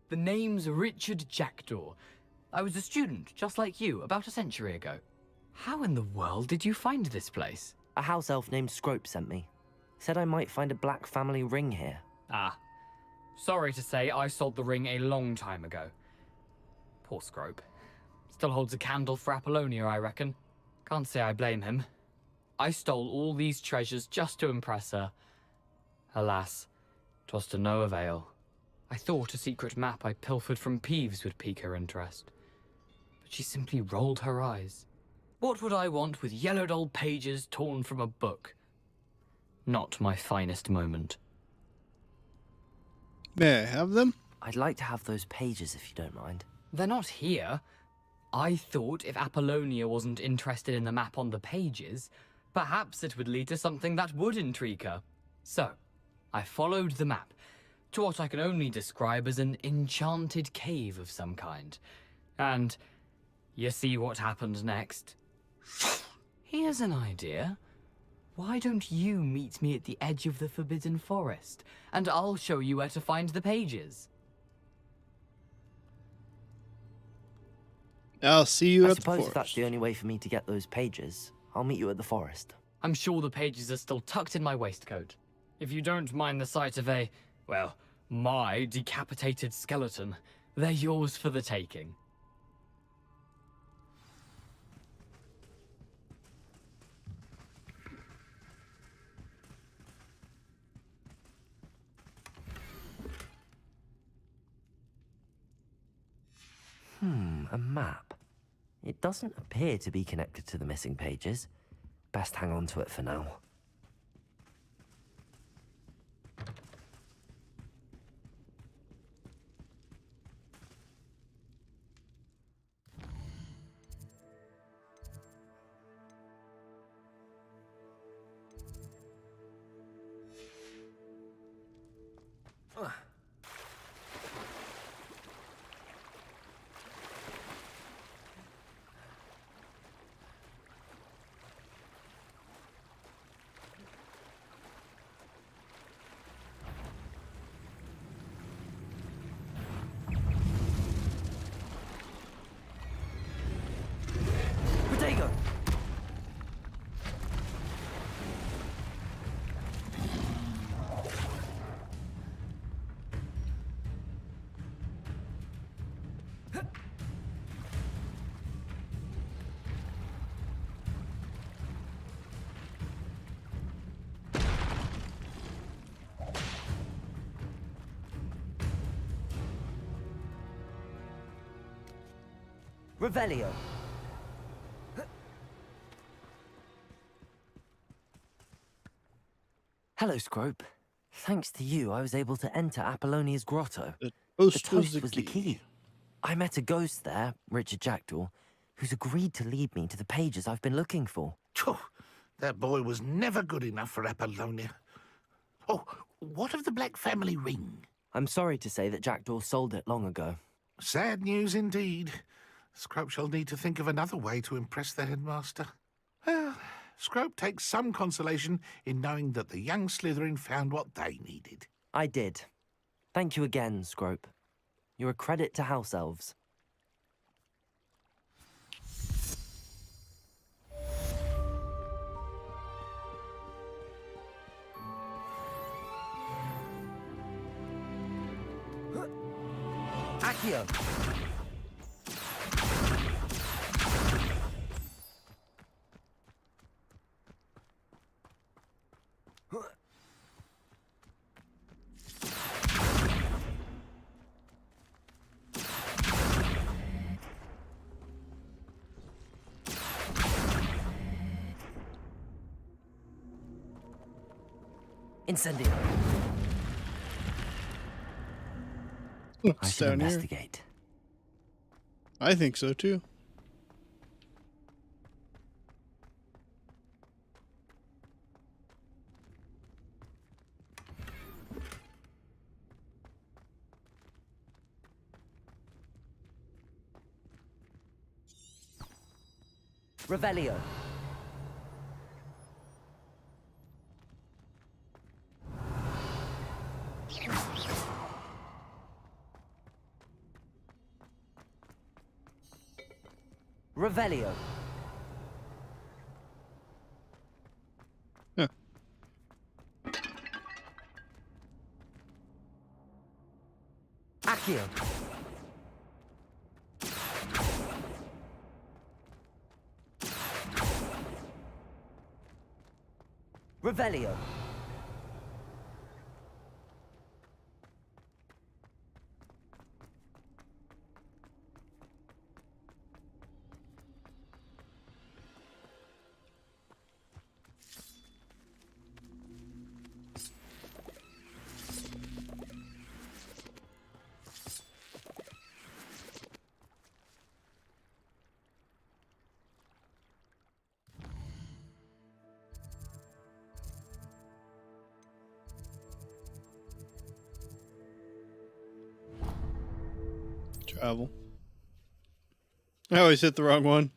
The name's Richard Jackdaw. I was a student, just like you, about a century ago. How in the world did you find this place? A house elf named Scrope sent me. Said I might find a black family ring here. Ah. Sorry to say, I sold the ring a long time ago. Poor Scrope. Still holds a candle for Apollonia, I reckon. Can't say I blame him. I stole all these treasures just to impress her. Alas, 'twas to no avail. I thought a secret map I pilfered from Peeves would pique her interest. But she simply rolled her eyes. What would I want with yellowed old pages torn from a book? Not my finest moment. May I have them? I'd like to have those pages if you don't mind. They're not here. I thought if Apollonia wasn't interested in the map on the pages, perhaps it would lead to something that would intrigue her. So, I followed the map to what I can only describe as an enchanted cave of some kind. And you see what happened next? Here's an idea. Why don't you meet me at the edge of the Forbidden Forest, and I'll show you where to find the pages? I'll see you I at the suppose forest. if that's the only way for me to get those pages, I'll meet you at the forest. I'm sure the pages are still tucked in my waistcoat. If you don't mind the sight of a well, my decapitated skeleton. They're yours for the taking. A map. It doesn't appear to be connected to the missing pages. Best hang on to it for now. Revelio. Hello, Scrope. Thanks to you, I was able to enter Apollonia's grotto. The toast was was the key. I met a ghost there, Richard Jackdaw, who's agreed to lead me to the pages I've been looking for. Phew, that boy was never good enough for Apollonia. Oh, what of the Black family ring? I'm sorry to say that Jackdaw sold it long ago. Sad news indeed. Scrope shall need to think of another way to impress the headmaster. Well, Scrope takes some consolation in knowing that the young Slytherin found what they needed. I did. Thank you again, Scrope. You're a credit to House Elves. Accio! Incendio. I should Down here. investigate. I think so too. Revelio. Revelio. Huh. Accio. Revelio. Travel. I always hit the wrong one.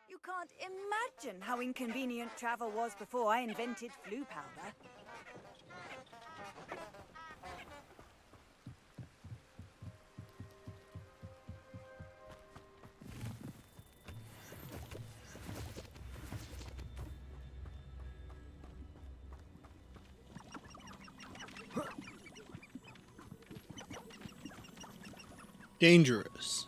You can't imagine how inconvenient travel was before I invented flu powder. Dangerous.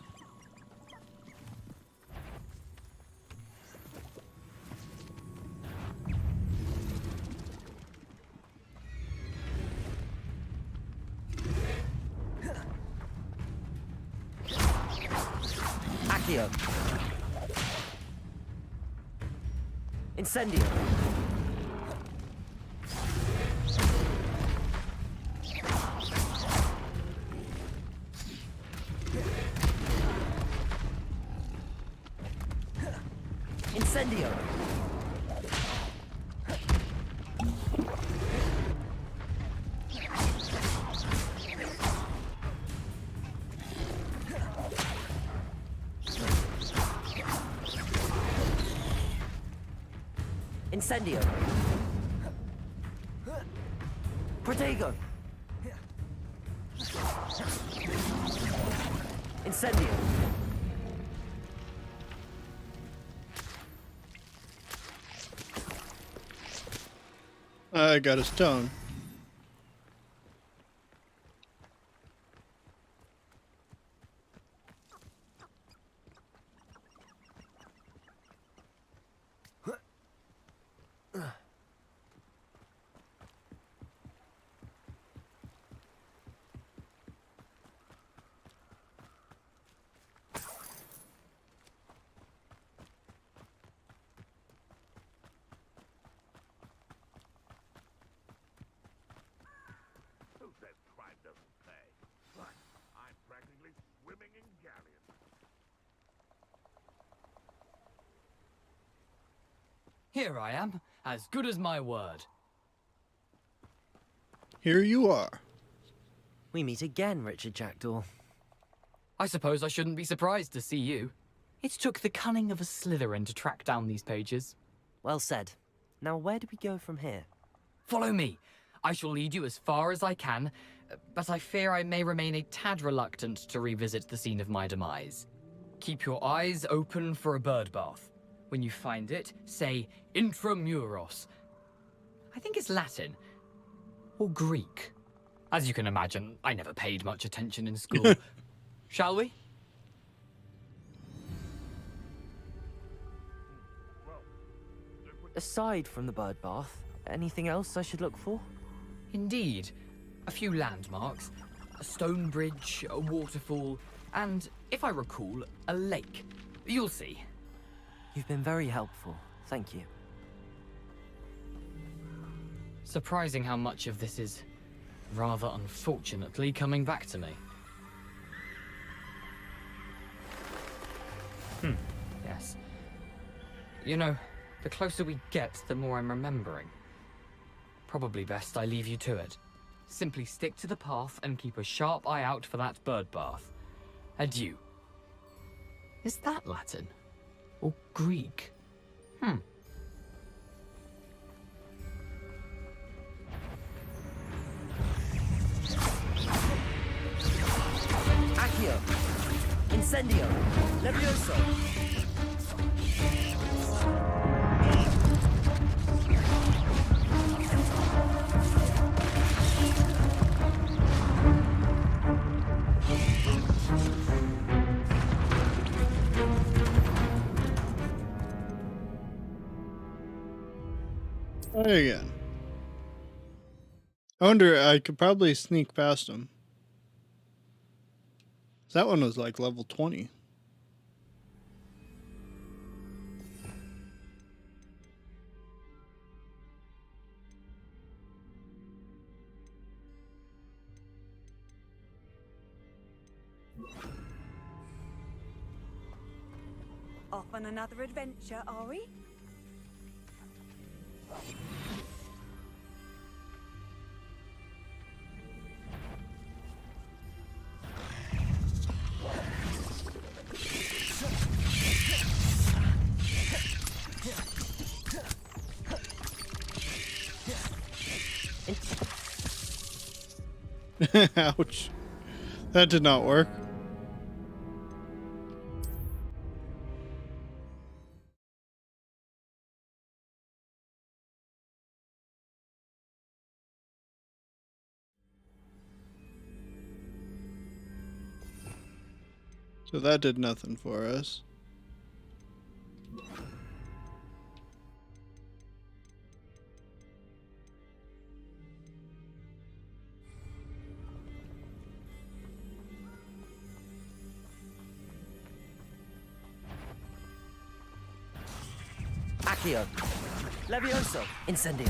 Accio. Incendio. Incendio. Incendio. Protego. Incendio. I got a stone. Who says crime doesn't pay? Look, I'm practically swimming in galleons. Here I am, as good as my word. Here you are. We meet again, Richard Jackdaw. I suppose I shouldn't be surprised to see you. It took the cunning of a Slytherin to track down these pages. Well said. Now where do we go from here? Follow me. I shall lead you as far as I can, but I fear I may remain a tad reluctant to revisit the scene of my demise. Keep your eyes open for a bird bath. When you find it, say intramuros. I think it's Latin. Or Greek. As you can imagine, I never paid much attention in school. Shall we? Aside from the bird bath, anything else I should look for? Indeed. A few landmarks, a stone bridge, a waterfall, and, if I recall, a lake. You'll see. You've been very helpful. Thank you. Surprising how much of this is, rather unfortunately, coming back to me. Yes. You know, the closer we get, the more I'm remembering. Probably best I leave you to it. Simply stick to the path and keep a sharp eye out for that bird bath. Adieu. Is that Latin? Or Greek? Accio. Incendio. Levioso. Try again. I wonder, I could probably sneak past him. That one was like level 20. Off on another adventure, are we? Ouch. That did not work. So that did nothing for us. Accio. Levioso. Incendio.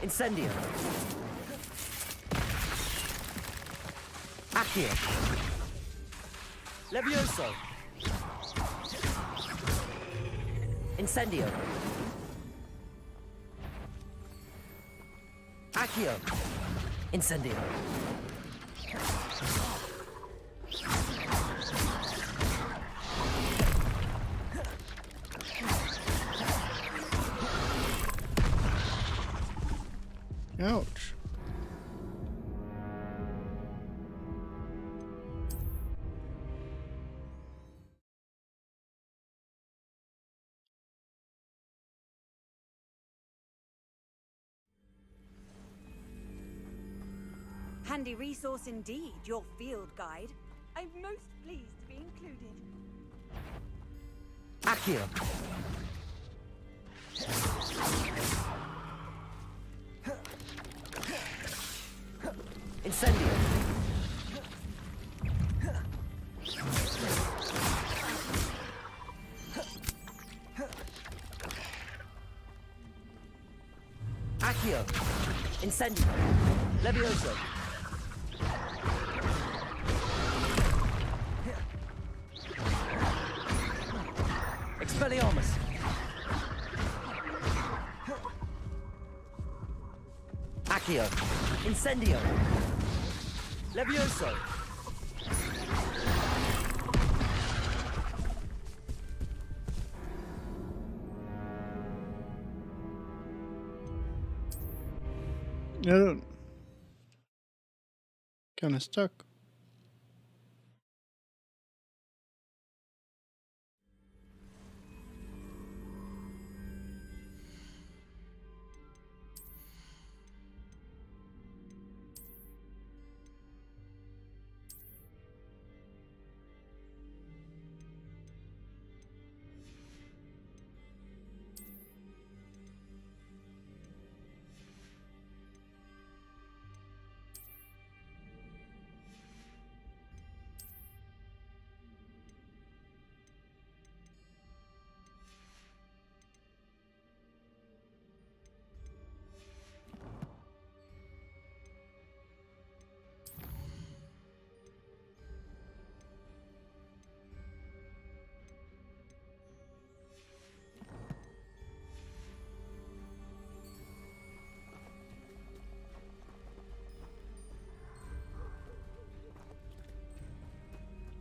Incendio. Accio. Levioso. Incendio. Accio. Incendio. Ouch. Handy resource indeed, your field guide. I'm most pleased to be included. Accio. Incendio. Accio. Incendio. Levioso. Expelliarmus. Accio. Incendio. Levioso. I don't. Kind of stuck.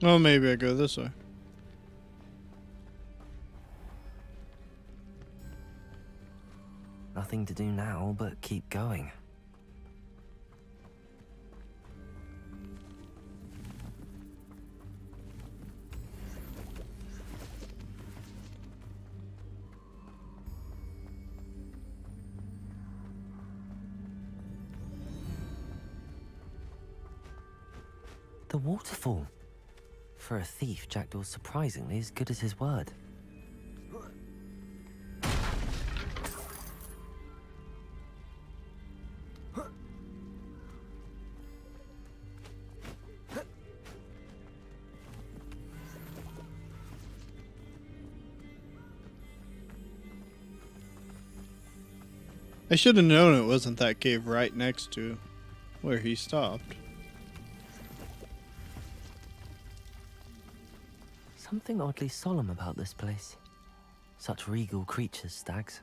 Oh, maybe I go this way. Nothing to do now but keep going. The waterfall. For a thief, Jackdaw's surprisingly as good as his word. I should have known it wasn't that cave right next to where he stopped. Something oddly solemn about this place. Such regal creatures, stags.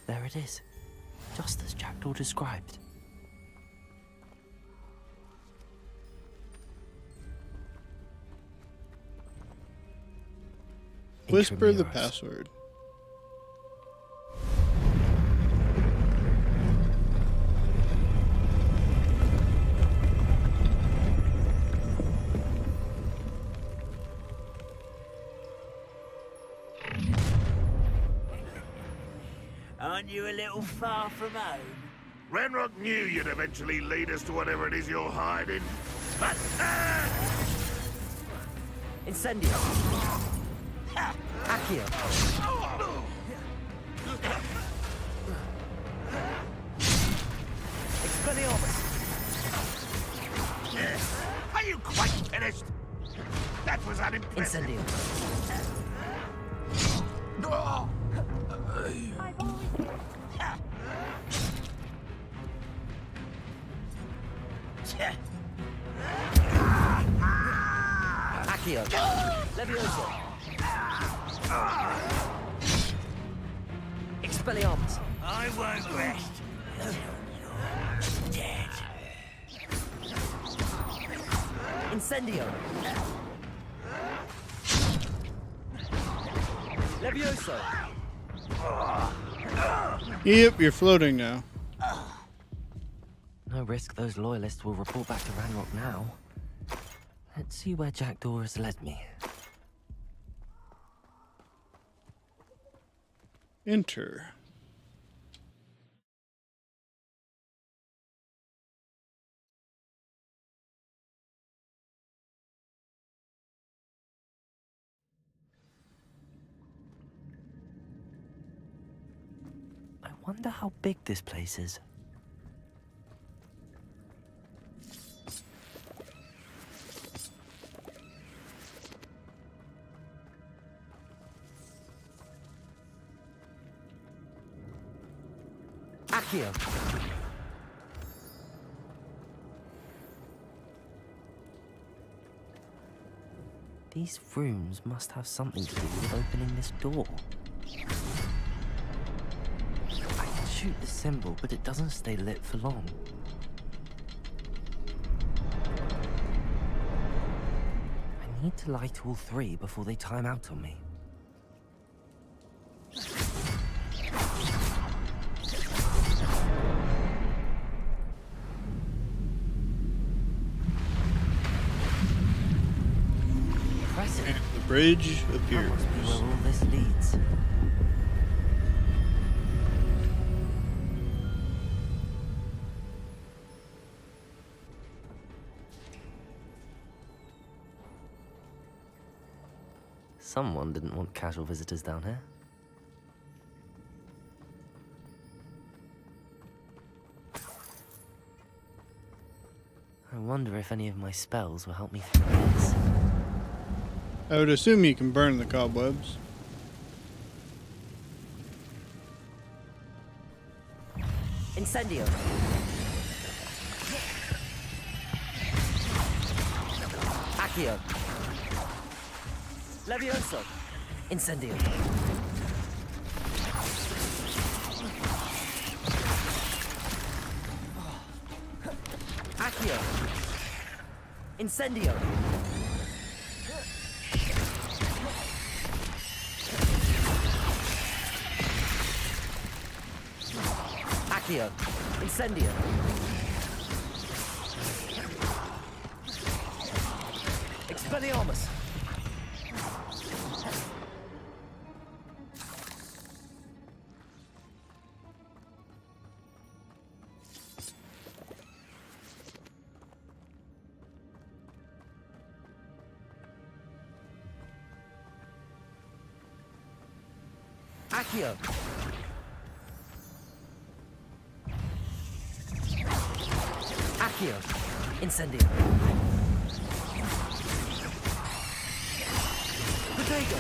There it is, just as Jackdaw described. Whisper the password. you a little far from home? Ranrock knew you'd eventually lead us to whatever it is you're hiding. Incendio. Accio. Expelliarmus. Are you quite finished? That was unimpressive. Incendio. Accio. Levioso. Expelliarmus. I won't rest until you're dead. Incendio. Levioso. Yep, you're floating now. No risk those loyalists will report back to Ranrock now. Let's see where Jackdaw has led me. Enter. I wonder how big this place is. Accio. These rooms must have something to do with opening this door. I can shoot the symbol, but it doesn't stay lit for long. I need to light all three before they time out on me. And the bridge appears. That must be where all this leads. Someone didn't want casual visitors down here. I wonder if any of my spells will help me through this. I would assume you can burn the cobwebs. Incendio. Accio. Levioso. Incendio. Accio. Incendio. Accio. Incendio. Expelliarmus. Accio. Accio. Incendio. Protego.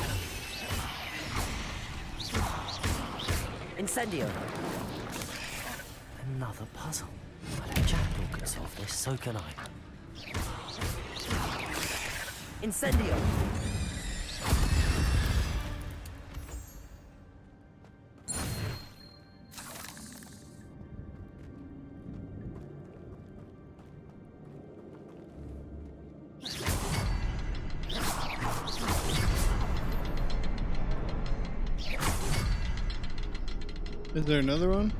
Incendio. Another puzzle. But if Jackdaw can solve this, so can I. Incendio. Is there another one?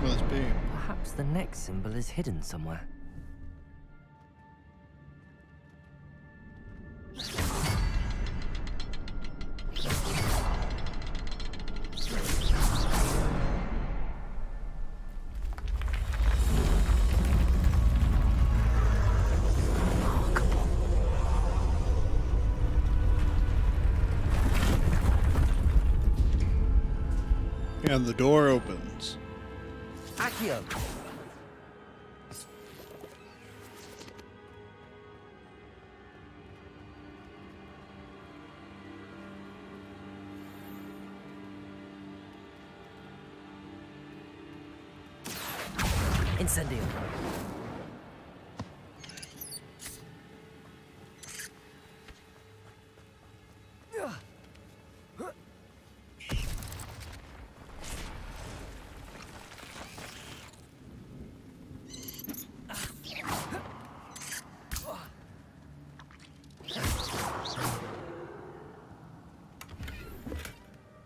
Must be. Perhaps the next symbol is hidden somewhere. And the door opens. Accio! Incendio.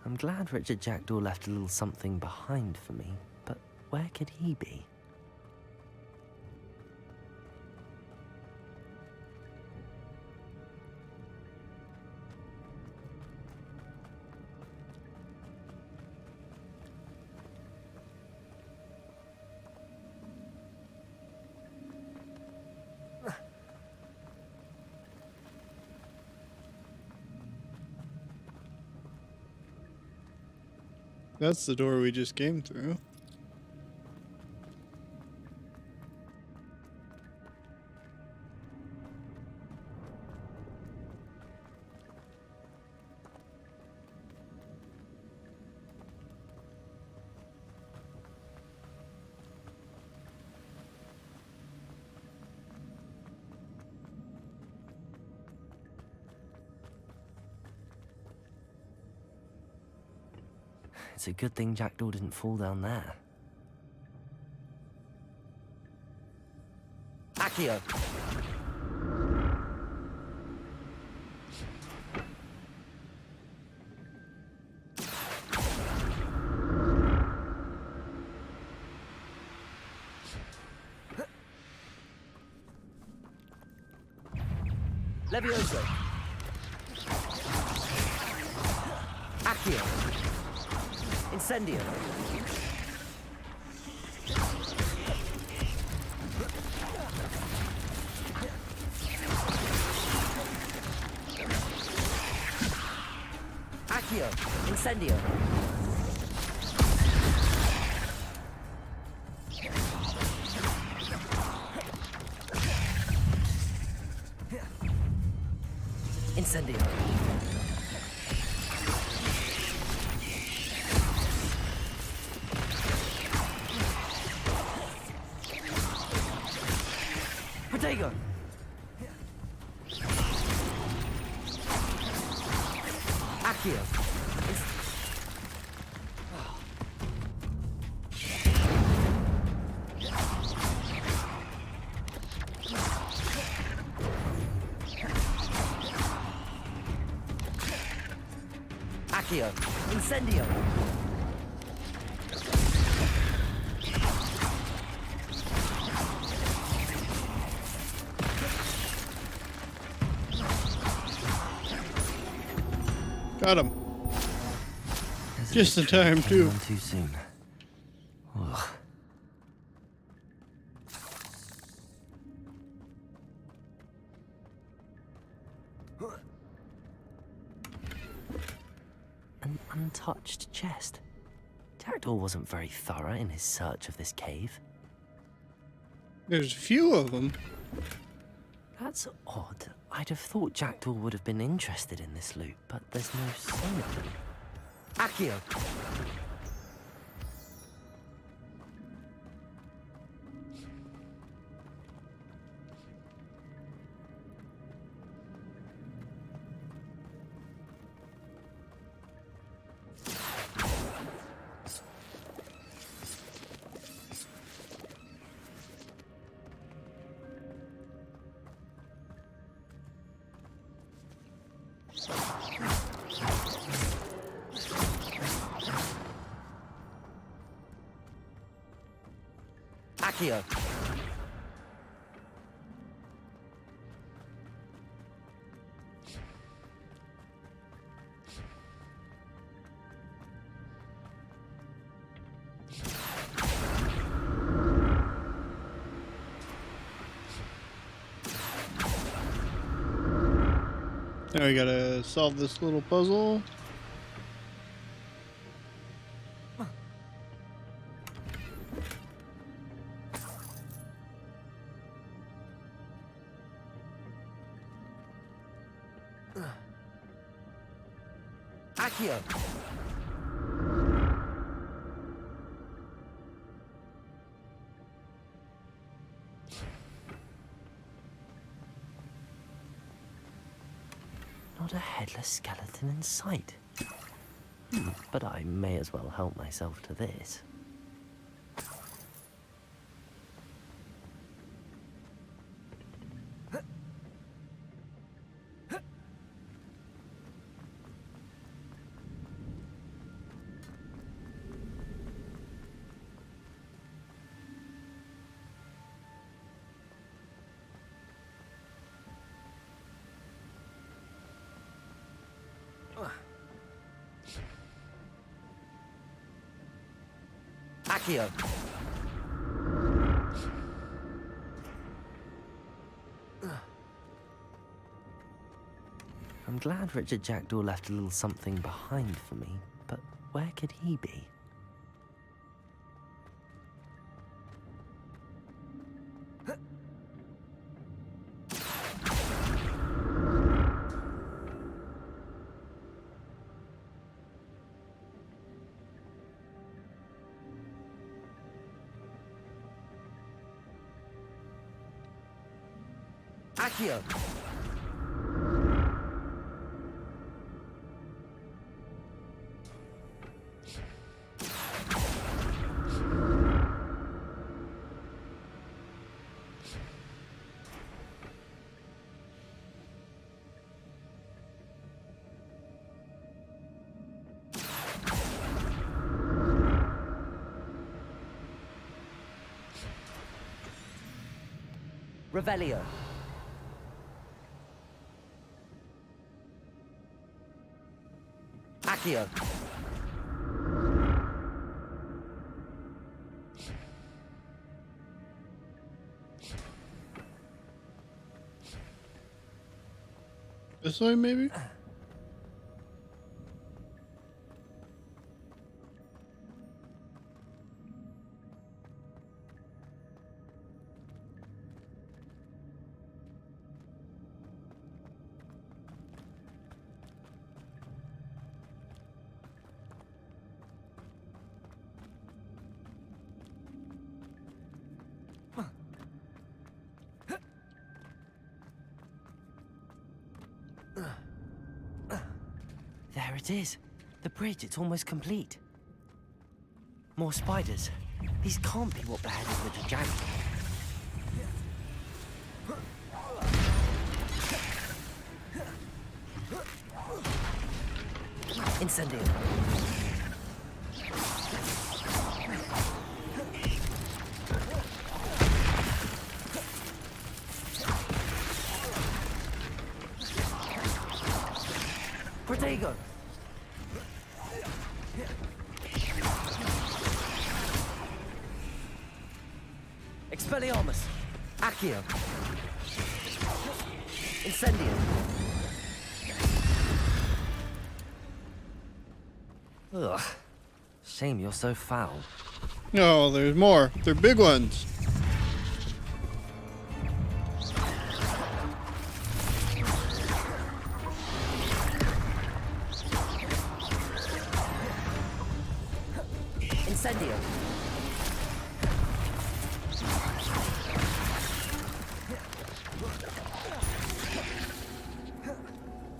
I'm glad Richard Jackdaw left a little something behind for me, but where could he be? That's the door we just came through. It's a good thing Jackdaw didn't fall down there. Accio! Levioso! Accio! Incendio! Accio! Incendio! Incendio! Protego! Accio! Accio! Incendio! Got him. Just in time, too. Too soon. Ugh. An untouched chest. Jackdaw wasn't very thorough in his search of this cave. There's a few of them. That's odd. I'd have thought Jackdaw would have been interested in this loot, but there's no sign of them. Accio! Accio! Now we gotta solve this little puzzle. Accio! Not a headless skeleton in sight. But I may as well help myself to this. Accio! I'm glad Richard Jackdaw left a little something behind for me, but where could he be? Accio! Revelio. Accio. This way, maybe? There it is. The bridge, it's almost complete. More spiders. These can't be what beheaded Richard Jackdaw. Incendio. Protego. Expelliarmus. Accio. Incendio. Ugh. Shame you're so foul. No, there's more. They're big ones. Incendio.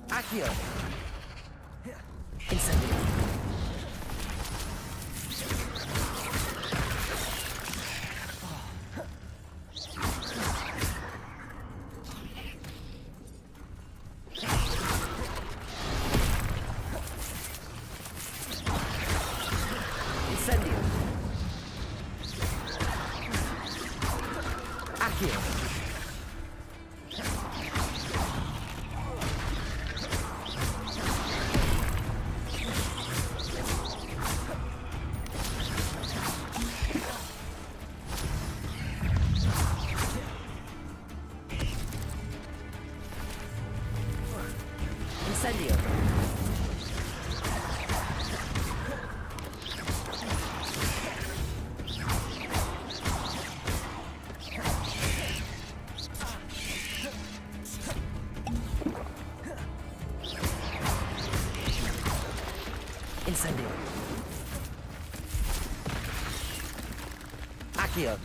Accio. Incendio. Incendio. Accio. Incendio. Accio.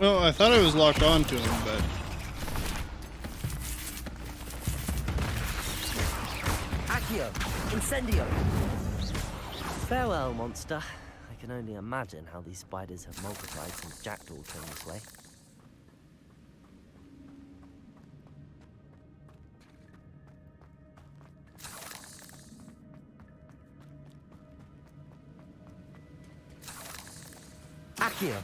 Well, I thought I was locked onto him, but Accio. Incendio. Farewell, monster. I can only imagine how these spiders have multiplied since Jackdaw came this way. Accio.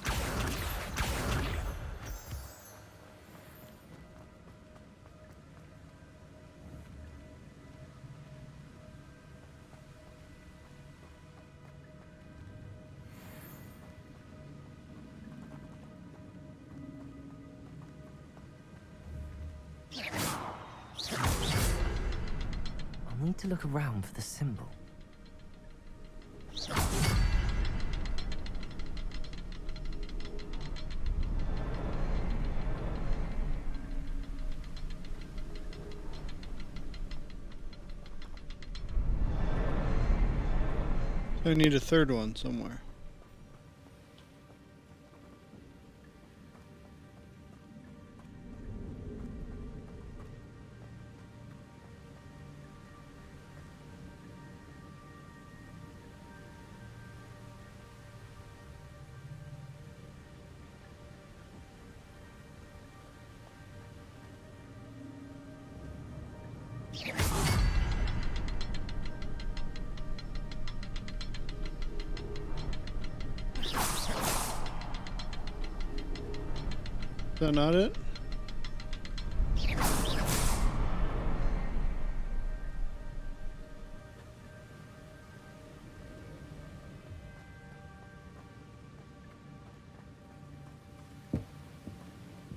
I'll need to look around for the symbol. I need a third one somewhere. Is that not it?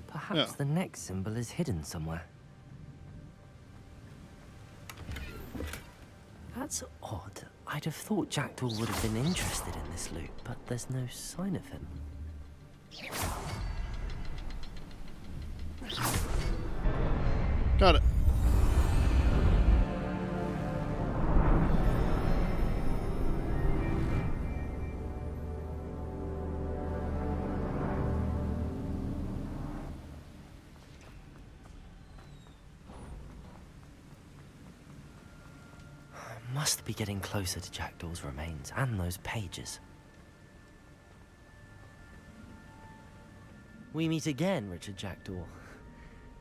Perhaps the next symbol is hidden somewhere. That's odd. I'd have thought Jackdaw would have been interested in this loot, but there's no sign of him. Got it. Must be getting closer to Jackdaw's remains and those pages. We meet again, Richard Jackdaw.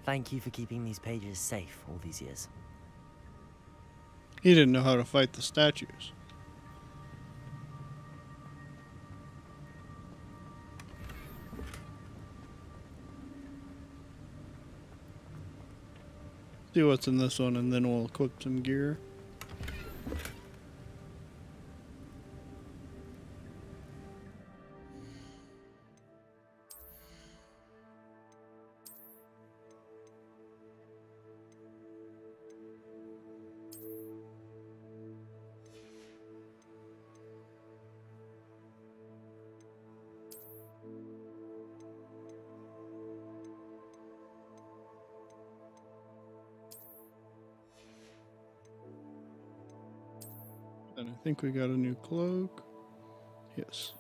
Thank you for keeping these pages safe all these years. He didn't know how to fight the statues. See what's in this one, and then we'll equip some gear. And I think we got a new cloak. Yes.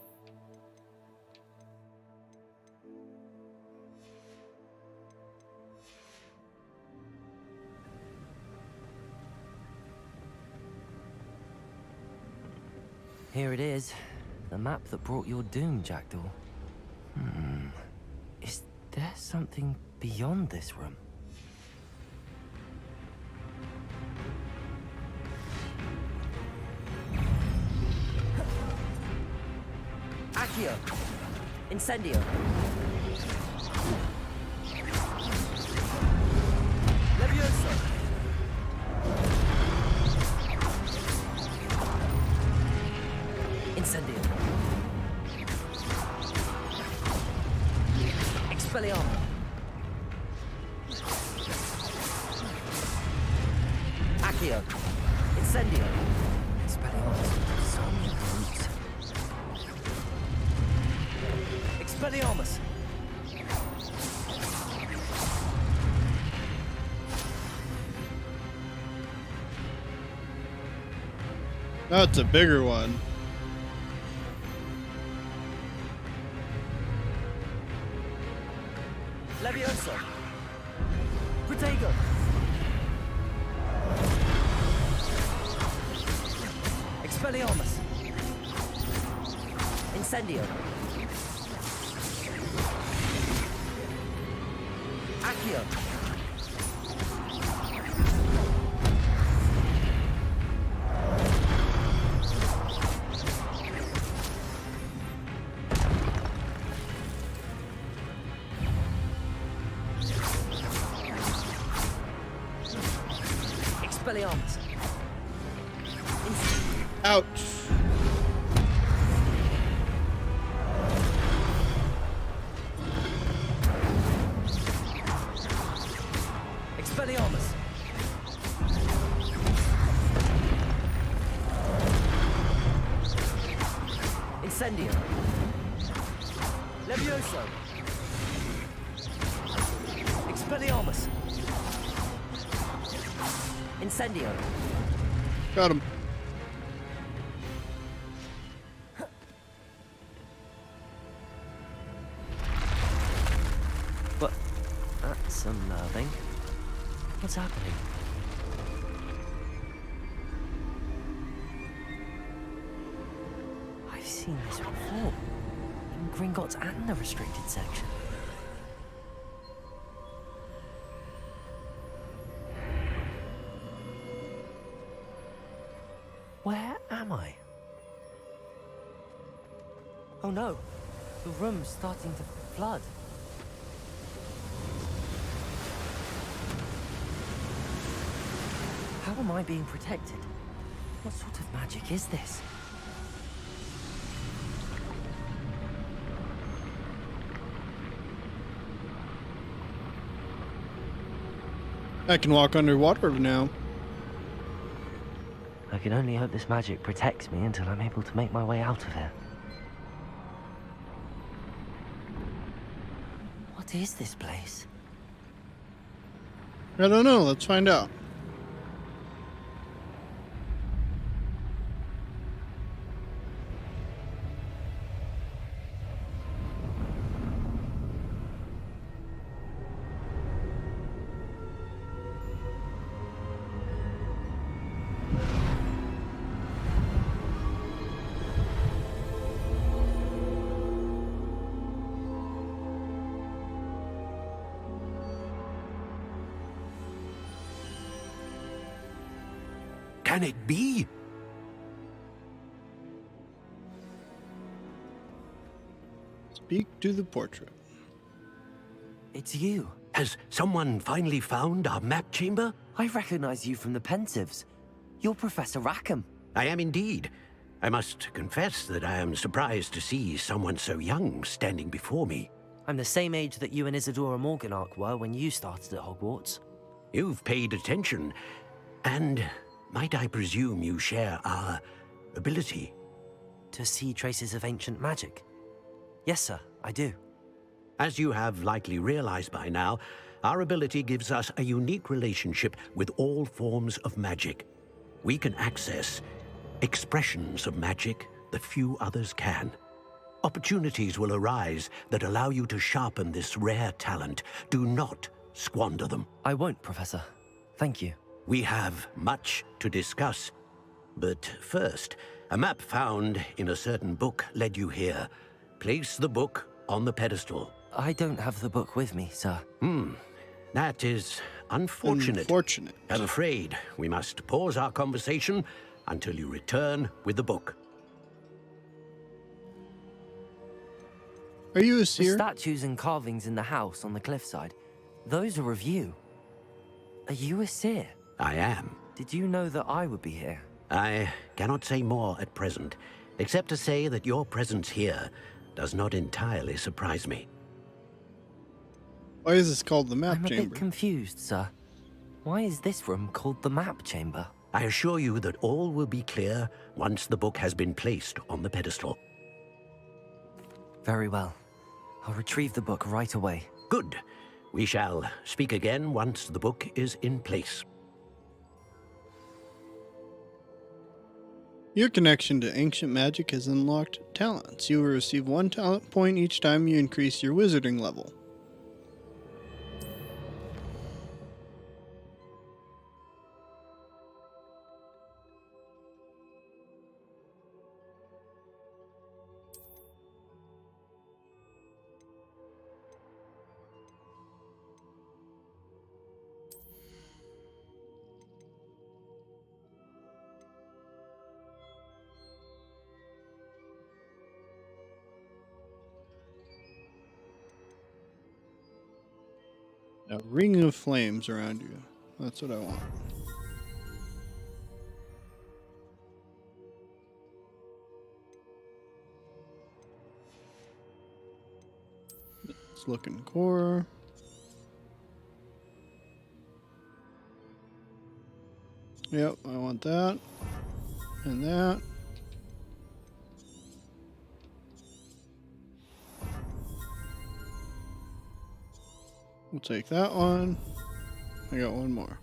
Here it is. The map that brought your doom, Jackdaw. Is there something beyond this room? Accio! Incendio! Levioso! Incendio! Expelliarmus! Accio! Incendio! Expelliarmus! So many brutes. Expelliarmus! That's a bigger one. Levioso. Protego. Expelliarmus. Incendio. Accio. Expelliarmus. Ouch. Expelliarmus. Incendio. Levioso. Expelliarmus. Incendio. Got him. But that's unnerving. What's happening? I've seen this before. In Gringotts and the restricted section. Where am I? Oh no, the room's starting to flood. How am I being protected? What sort of magic is this? I can walk underwater now. I can only hope this magic protects me until I'm able to make my way out of here. What is this place? I don't know. Let's find out. Can it be? Speak to the portrait. It's you. Has someone finally found our map chamber? I recognize you from the Pensives. You're Professor Rackham. I am indeed. I must confess that I am surprised to see someone so young standing before me. I'm the same age that you and Isadora Morganach were when you started at Hogwarts. You've paid attention, and might I presume you share our ability? To see traces of ancient magic? Yes, sir, I do. As you have likely realized by now, our ability gives us a unique relationship with all forms of magic. We can access expressions of magic that few others can. Opportunities will arise that allow you to sharpen this rare talent. Do not squander them. I won't, Professor. Thank you. We have much to discuss. But first, a map found in a certain book led you here. Place the book on the pedestal. I don't have the book with me, sir. That is unfortunate. I'm afraid we must pause our conversation until you return with the book. Are you a The seer? statues and carvings in the house on the cliffside, those are of you. Are you a seer? I am. Did you know that I would be here? I cannot say more at present, except to say that your presence here does not entirely surprise me. Why is this called the map I'm a chamber? bit confused, sir. Why is this room called the map chamber? I assure you that all will be clear once the book has been placed on the pedestal. Very well. I'll retrieve the book right away. Good. We shall speak again once the book is in place. Your connection to ancient magic has unlocked talents. You will receive 1 talent point each time you increase your wizarding level. A ring of flames around you. That's what I want. Let's look in core. Yep, I want that. And that. We'll take that one. I got one more.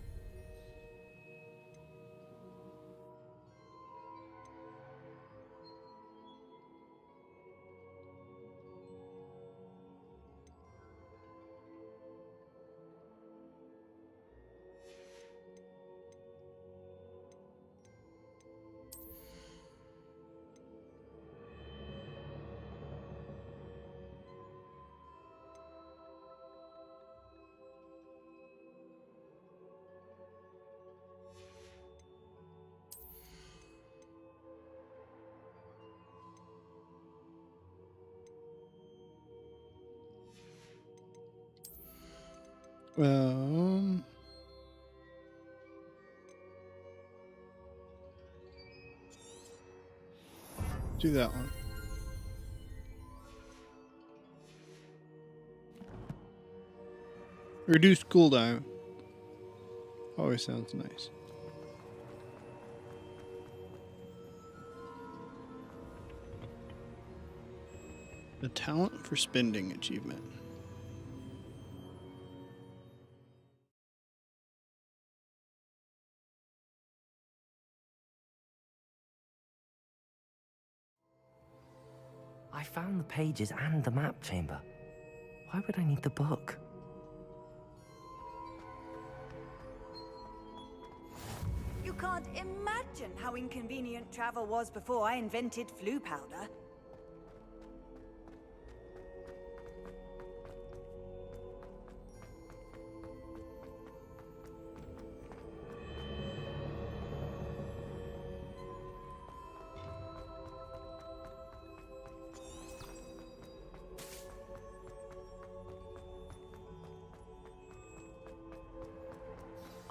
Do that one. Reduced cooldown. Always sounds nice. The talent for spending achievement. I found the pages and the map chamber. Why would I need the book? You can't imagine how inconvenient travel was before I invented flu powder.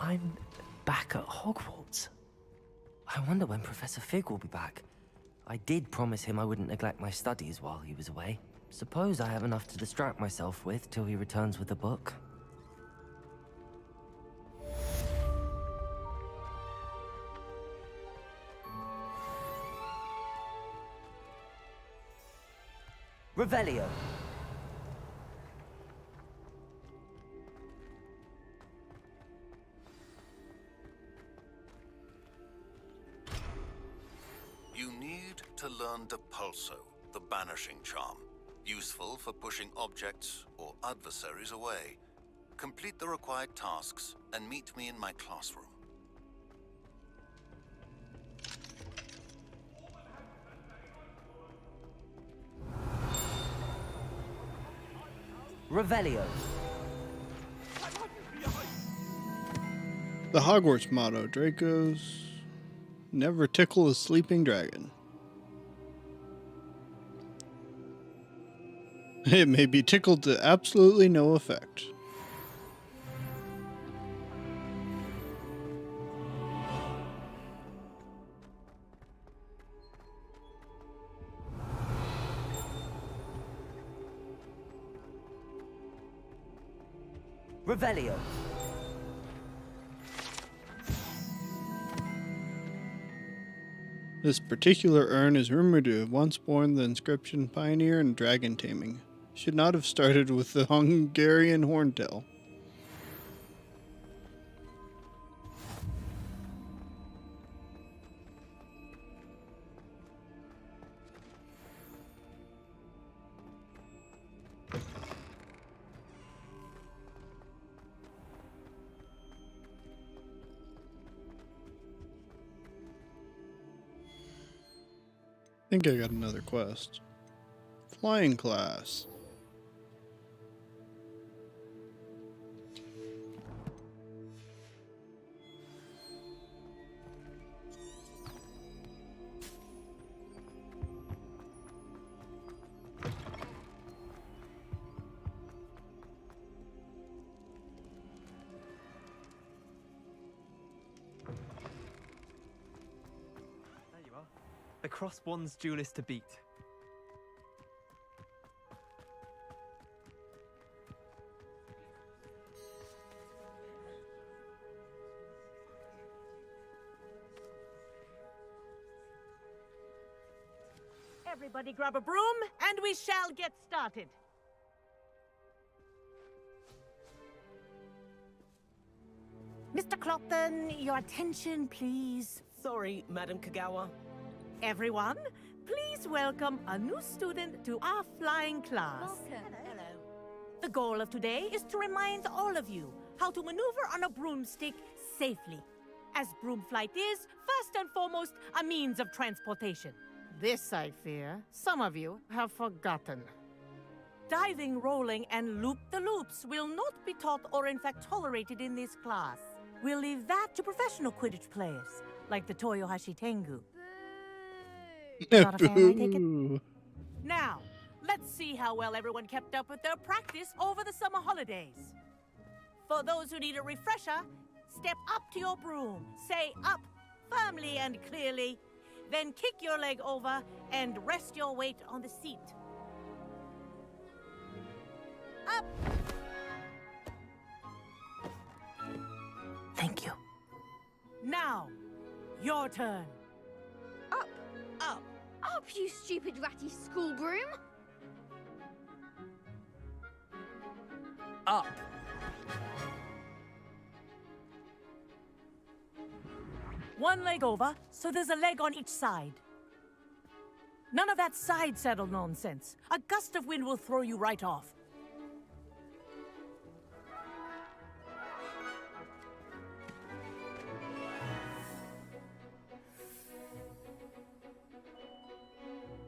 I'm back at Hogwarts. I wonder when Professor Fig will be back. I did promise him I wouldn't neglect my studies while he was away. Suppose I have enough to distract myself with till he returns with the book. Revelio. You need to learn Depulso, the banishing charm. Useful for pushing objects or adversaries away. Complete the required tasks and meet me in my classroom. Revelio. The Hogwarts motto, Draco's never tickle a sleeping dragon. It may be tickled to absolutely no effect. Revelio. This particular urn is rumored to have once borne the inscription Pioneer in Dragon Taming. Should not have started with the Hungarian horntail. I think I got another quest. Flying class. the crossbond's duelist to beat. Everybody grab a broom, and we shall get started. Mr. Clopton, your attention, please. Sorry, Madam Kagawa. Everyone, please welcome a new student to our flying class. Welcome. Hello. The goal of today is to remind all of you how to maneuver on a broomstick safely, as broom flight is, first and foremost, a means of transportation. This, I fear, some of you have forgotten. Diving, rolling, and loop-the-loops will not be taught or in fact tolerated in this class. We'll leave that to professional Quidditch players, like the Toyohashi Tengu. Not a fan, I take it? Now, let's see how well everyone kept up with their practice over the summer holidays. For those who need a refresher, step up to your broom, say up firmly and clearly, then kick your leg over and rest your weight on the seat. Up! Thank you. Now, your turn. Up. Up. Up, you stupid ratty school broom. Up. One leg over, so there's a leg on each side. None of that side saddle nonsense. A gust of wind will throw you right off.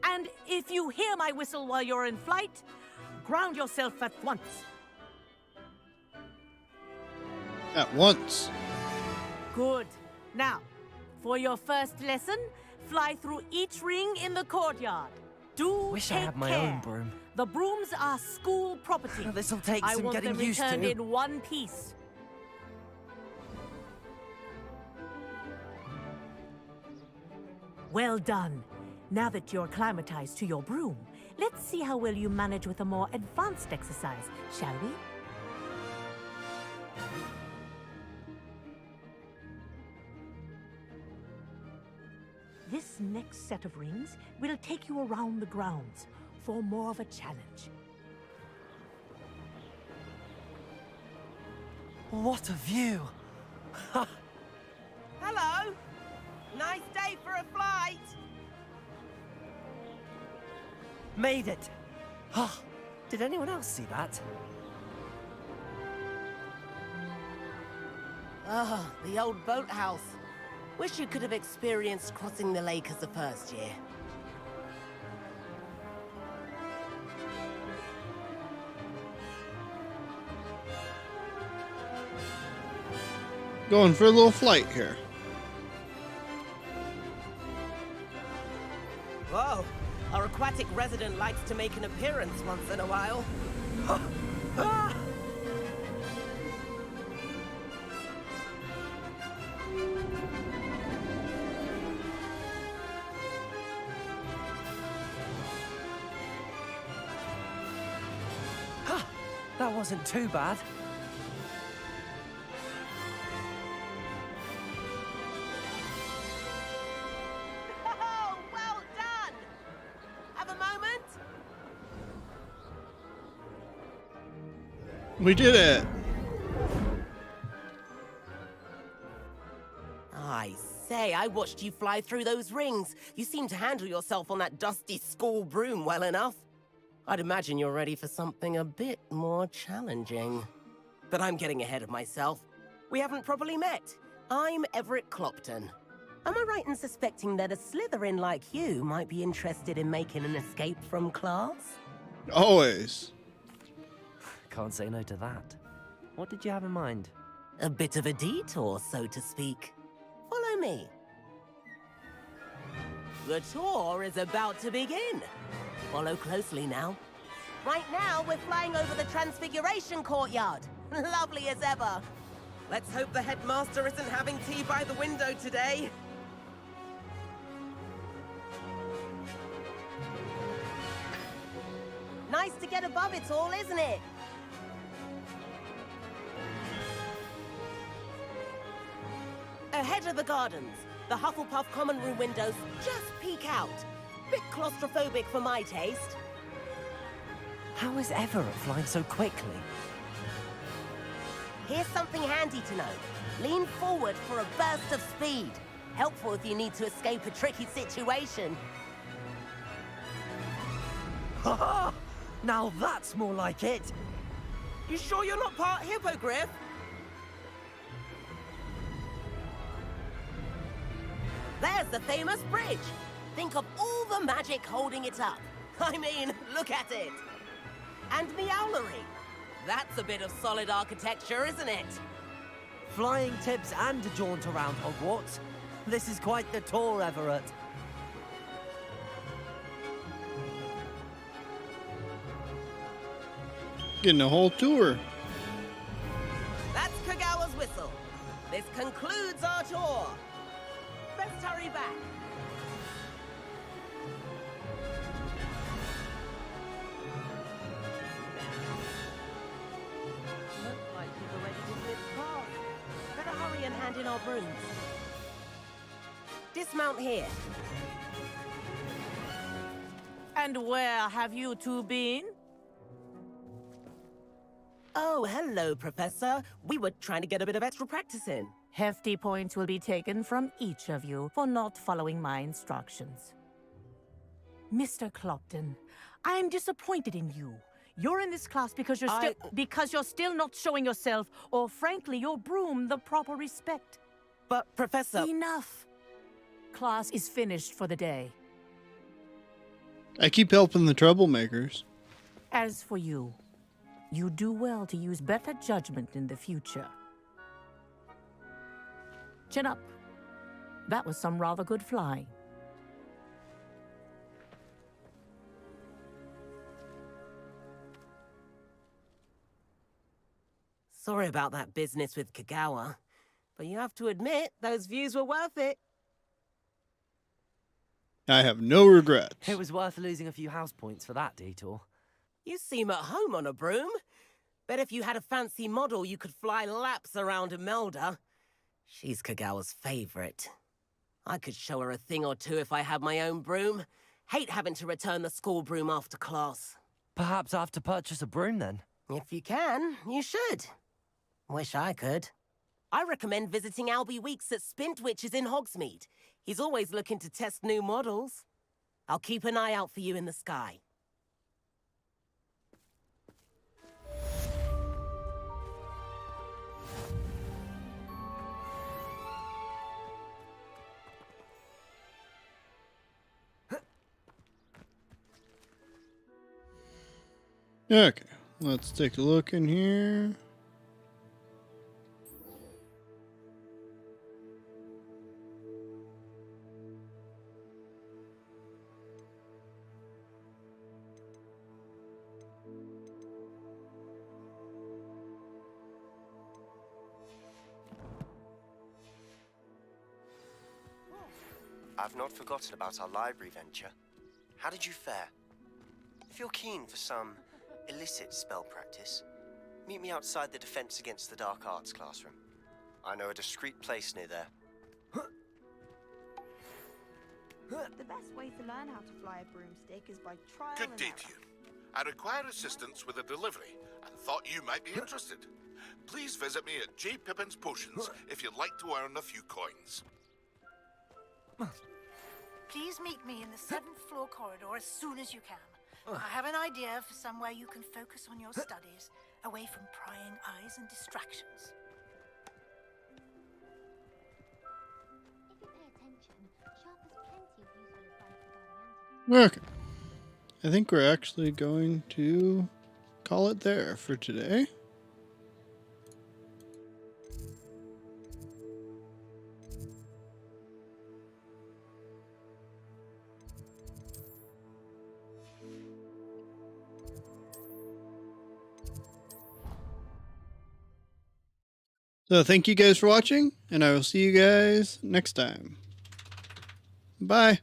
And if you hear my whistle while you're in flight, ground yourself at once. At once. Good. Now, for your first lesson, fly through each ring in the courtyard. Wish I had my own broom. The brooms are school property. This'll take some getting I want them used to. returned in one piece. Well done. Now that you're acclimatized to your broom, let's see how well you manage with a more advanced exercise, shall we? This next set of rings will take you around the grounds for more of a challenge. What a view! Hello. Nice day for a flight. Made it! Did anyone else see that? Ah, the old boathouse. Wish you could have experienced crossing the lake as the first year. Going for a little flight here. Whoa, our aquatic resident likes to make an appearance once in a while. That wasn't too bad. Oh, well done! Have a moment? We did it! I say, I watched you fly through those rings. You seem to handle yourself on that dusty school broom well enough. I'd imagine you're ready for something a bit more challenging. But I'm getting ahead of myself. We haven't properly met. I'm Everett Clopton. Am I right in suspecting that a Slytherin like you might be interested in making an escape from class? Always. Can't say no to that. What did you have in mind? A bit of a detour, so to speak. Follow me. The tour is about to begin. Follow closely now. Right now, we're flying over the Transfiguration Courtyard. Lovely as ever. Let's hope the headmaster isn't having tea by the window today. nice to get above it all, isn't it? Ahead of the gardens, the Hufflepuff common room windows just peek out. Bit claustrophobic for my taste. How is Everett flying so quickly? Here's something handy to know. Lean forward for a burst of speed. Helpful if you need to escape a tricky situation. Ha! Now that's more like it! You sure you're not part hippogriff? There's the famous bridge. Think of all the magic holding it up. I mean, look at it. And Meowlery. That's a bit of solid architecture, isn't it? Flying tips and a jaunt around Hogwarts. This is quite the tour, Everett. Getting a whole tour. That's Kagawa's whistle. This concludes our tour. Let's hurry back. Looks like people ready to flip cars. Better hurry and hand in our brooms. Dismount here. And where have you two been? Oh, hello, Professor. We were trying to get a bit of extra practice in. Hefty points will be taken from each of you for not following my instructions. Mr. Clopton, I am disappointed in you. You're in this class because you're still not showing yourself, or frankly, your broom, the proper respect. But, Professor... Enough. Class is finished for the day. I keep helping the troublemakers. As for you, you do well to use better judgment in the future. Chin up. That was some rather good flying. Sorry about that business with Kagawa, but you have to admit, those views were worth it. I have no regrets. It was worth losing a few house points for that detour. You seem at home on a broom. Bet if you had a fancy model, you could fly laps around Imelda. She's Kagawa's favorite. I could show her a thing or two if I had my own broom. Hate having to return the school broom after class. Perhaps I have to purchase a broom then? If you can, you should. Wish I could. I recommend visiting Albie Weeks at Spintwitches in Hogsmeade. He's always looking to test new models. I'll keep an eye out for you in the sky. Okay, let's take a look in here. I've not forgotten about our library venture. How did you fare? If you're keen for some illicit spell practice, meet me outside the Defense Against the Dark Arts classroom. I know a discreet place near there. The best way to learn how to fly a broomstick is by trial Good and day error. to you. I require assistance with a delivery and thought you might be interested. Please visit me at J. Pippin's Potions if you'd like to earn a few coins. Please meet me in the 7th floor corridor as soon as you can. I have an idea for somewhere you can focus on your studies, away from prying eyes and distractions. If you pay attention, Sharp has plenty of useful advice regarding antidotes. Okay. I think we're actually going to call it there for today. So thank you guys for watching, and I will see you guys next time. Bye.